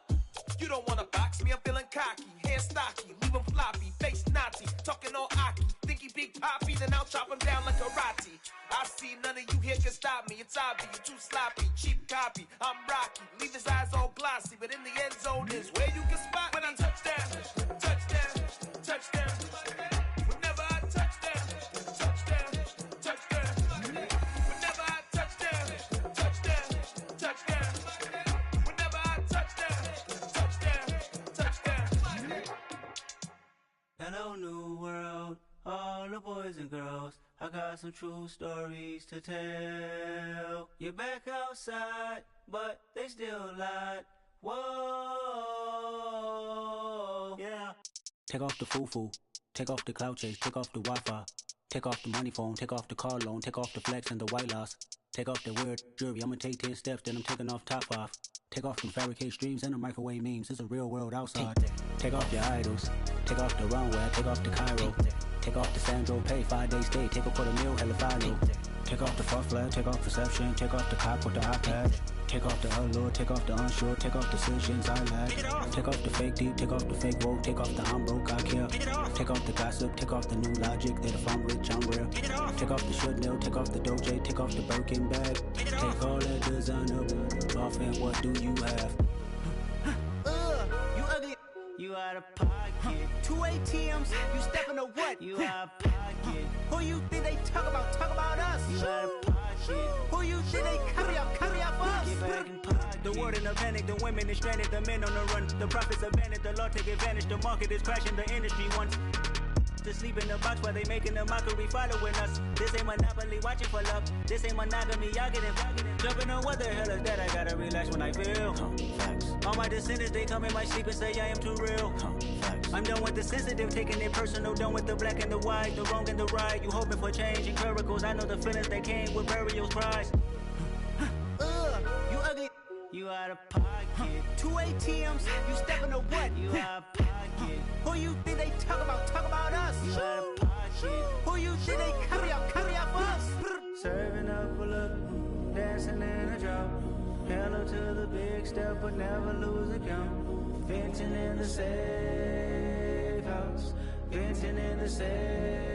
Speaker 2: You don't wanna box me, I'm feeling cocky. Hair stocky, leave him floppy, face naughty. Talking all aki, think he big poppy, then I'll chop him down like karate. I see none of you here can stop me. It's obvious, you too sloppy, cheap copy. I'm Rocky, leave his eyes all glossy, but in the end zone is where you can spot when I touchdown, touchdown, touchdown. Whenever I touchdown, touchdown, touchdown. Whenever I touchdown, touchdown, touchdown. Whenever I touchdown, touchdown, touchdown.
Speaker 18: Hello, new world, all the boys and girls. I got some true stories to tell. You're back outside, but they still lied. Whoa, yeah. Take off the foo-foo, take off the cloud chase, take off the Wi-Fi, take off the money phone, take off the car loan, take off the flex and the white loss. Take off the weird jewelry, I'ma take 10 steps, then I'm taking off top 5. Take off them fabricated streams and the microwave memes, it's a real world outside. Take off your idols, take off the runway, take off the Cairo. Take off the Sandro pay, 5 days stay, take a $250,000 hella follow. Take off the far flag, take off perception, take off the cop with the iPad. Take off the allure, take off the unsure, take off decisions I lack. Take off the fake deep, take off the fake woke, take off the I'm broke, I care. Take off the gossip, take off the new logic that if I'm rich, I'm rare. Take off the should know, take off the Doja, take off the Birkin bag. Take all that designer off and what do you have?
Speaker 19: You ugly. You out of pocket. 2 ATMs, you stepping to what? You out of pocket. Who you think they talk about us? You out of pocket. Who you think they carry up for us? Get back in pocket. The world in a panic, the women is stranded, the men on the run. The profits abandoned, the law take advantage, the market is crashing, the industry wants to sleep in the box while they making a mockery following us. This ain't Monopoly, watching for love. This ain't monogamy, y'all getting jumping on what the hell is that? I gotta relax when I feel. All my descendants, they come in my sleep and say I am too real. I'm done with the sensitive, taking it personal. Done with the black and the white, the wrong and the right. You hoping for change and miracles. I know the feelings that came with burial cries. You ugly. You out of pocket. 2 ATMs, you stepping to what? You out of pocket. Who you think they talk about us? You out of pocket. Who you think they carry up for us? Serving up a look, dancing in a drop. Hello to the big step, but never lose a count. Venting in the safe house. Venting in the safe.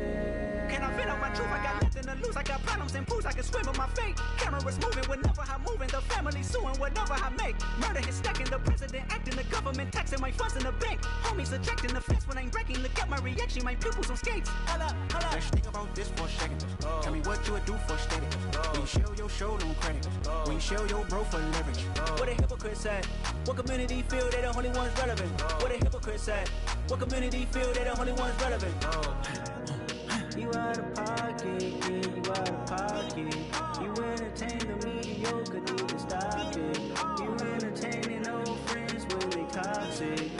Speaker 19: Can I vent out my truth? I got nothing to lose. I got problems and pools. I can swim with my fate. Cameras moving whenever I'm moving. The family suing whatever I make. Murder is stacking. The president acting. The government taxing my funds in the bank. Homies ejecting the fence when I'm breaking. Look at my reaction. My pupils on skates. Hold up. Let's think about this for a second. Tell me what you would do for steady. When you show your show, no credit. When you show your bro for leverage. What a hypocrite said. What community feel they the only ones relevant? What a hypocrite said. What community feel they the only ones relevant? You out of pocket, yeah, you out of pocket. You entertain the mediocre, need to stop it. You entertaining old friends when they toxic.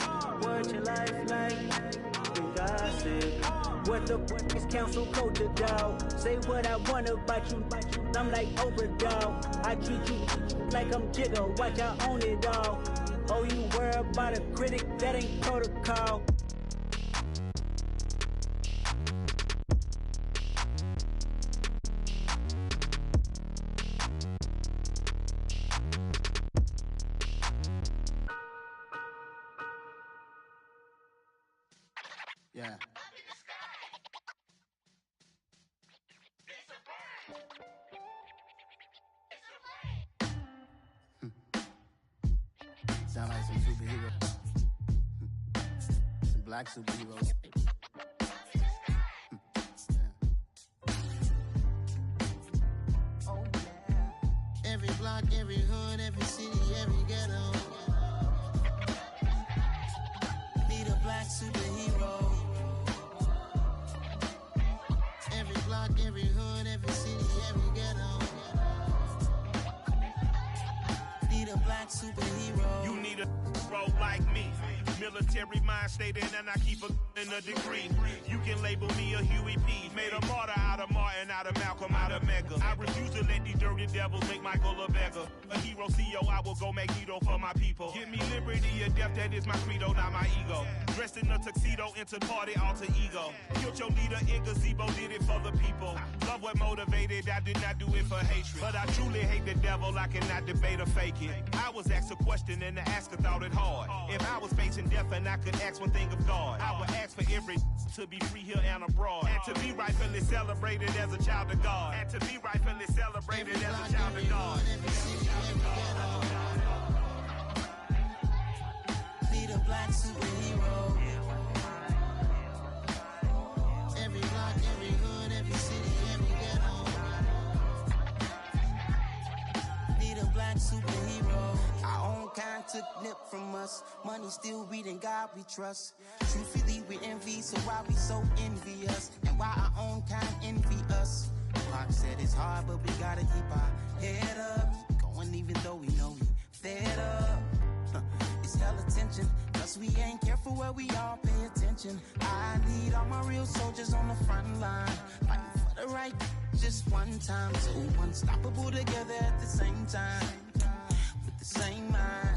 Speaker 19: What your life like? You gossip. What the is council culture, dog? Say what I want about you. I'm like Oprah, dog. I treat you like I'm Jigga. Watch I own it, dog. Oh, you worry about a critic? That ain't protocol.
Speaker 6: Yeah. Sound like some superheroes. Some black superheroes. Oh, yeah. Every block, every hood, every city, every ghetto. Need a black superhero. Every block, every hood, every city, every ghetto. Need a black superhero.
Speaker 20: You need a role like me. Military mind state and I keep in a degree. You can label me a Huey P. Made a martyr out of Martin, out of Malcolm, out of Mega. I refuse to let these dirty devils make Michael a beggar. A hero CEO, I will go Magneto for my people. Give me liberty or death, that is my credo, not my ego. Dressed in a tuxedo, into party, alter ego. Killed your leader in gazebo, did it for the people. Love what motivated, I did not do it for hatred. But I truly hate the devil, I cannot debate or fake it. I was asked a question and the asker thought it hard. If I was facing death and I could ask one thing of God, I would ask for every to be free here and abroad. And to be rightfully celebrated as a child of God. And to be rightfully celebrated as a child of God.
Speaker 6: Need a black superhero. Every block, every hood, every city, every ghetto. Need a black superhero. Our own kind took nip from us. Money still reading God we trust. Truthfully we envy, so why we so envious? And why our own kind envy us? Pac said it's hard, but we gotta keep our head up. Going even though we know we fed up. It's hella tension, cause we ain't careful where we all pay attention. I need all my real soldiers on the front line, fighting for the right just one time. So unstoppable together at the same time, with the same mind.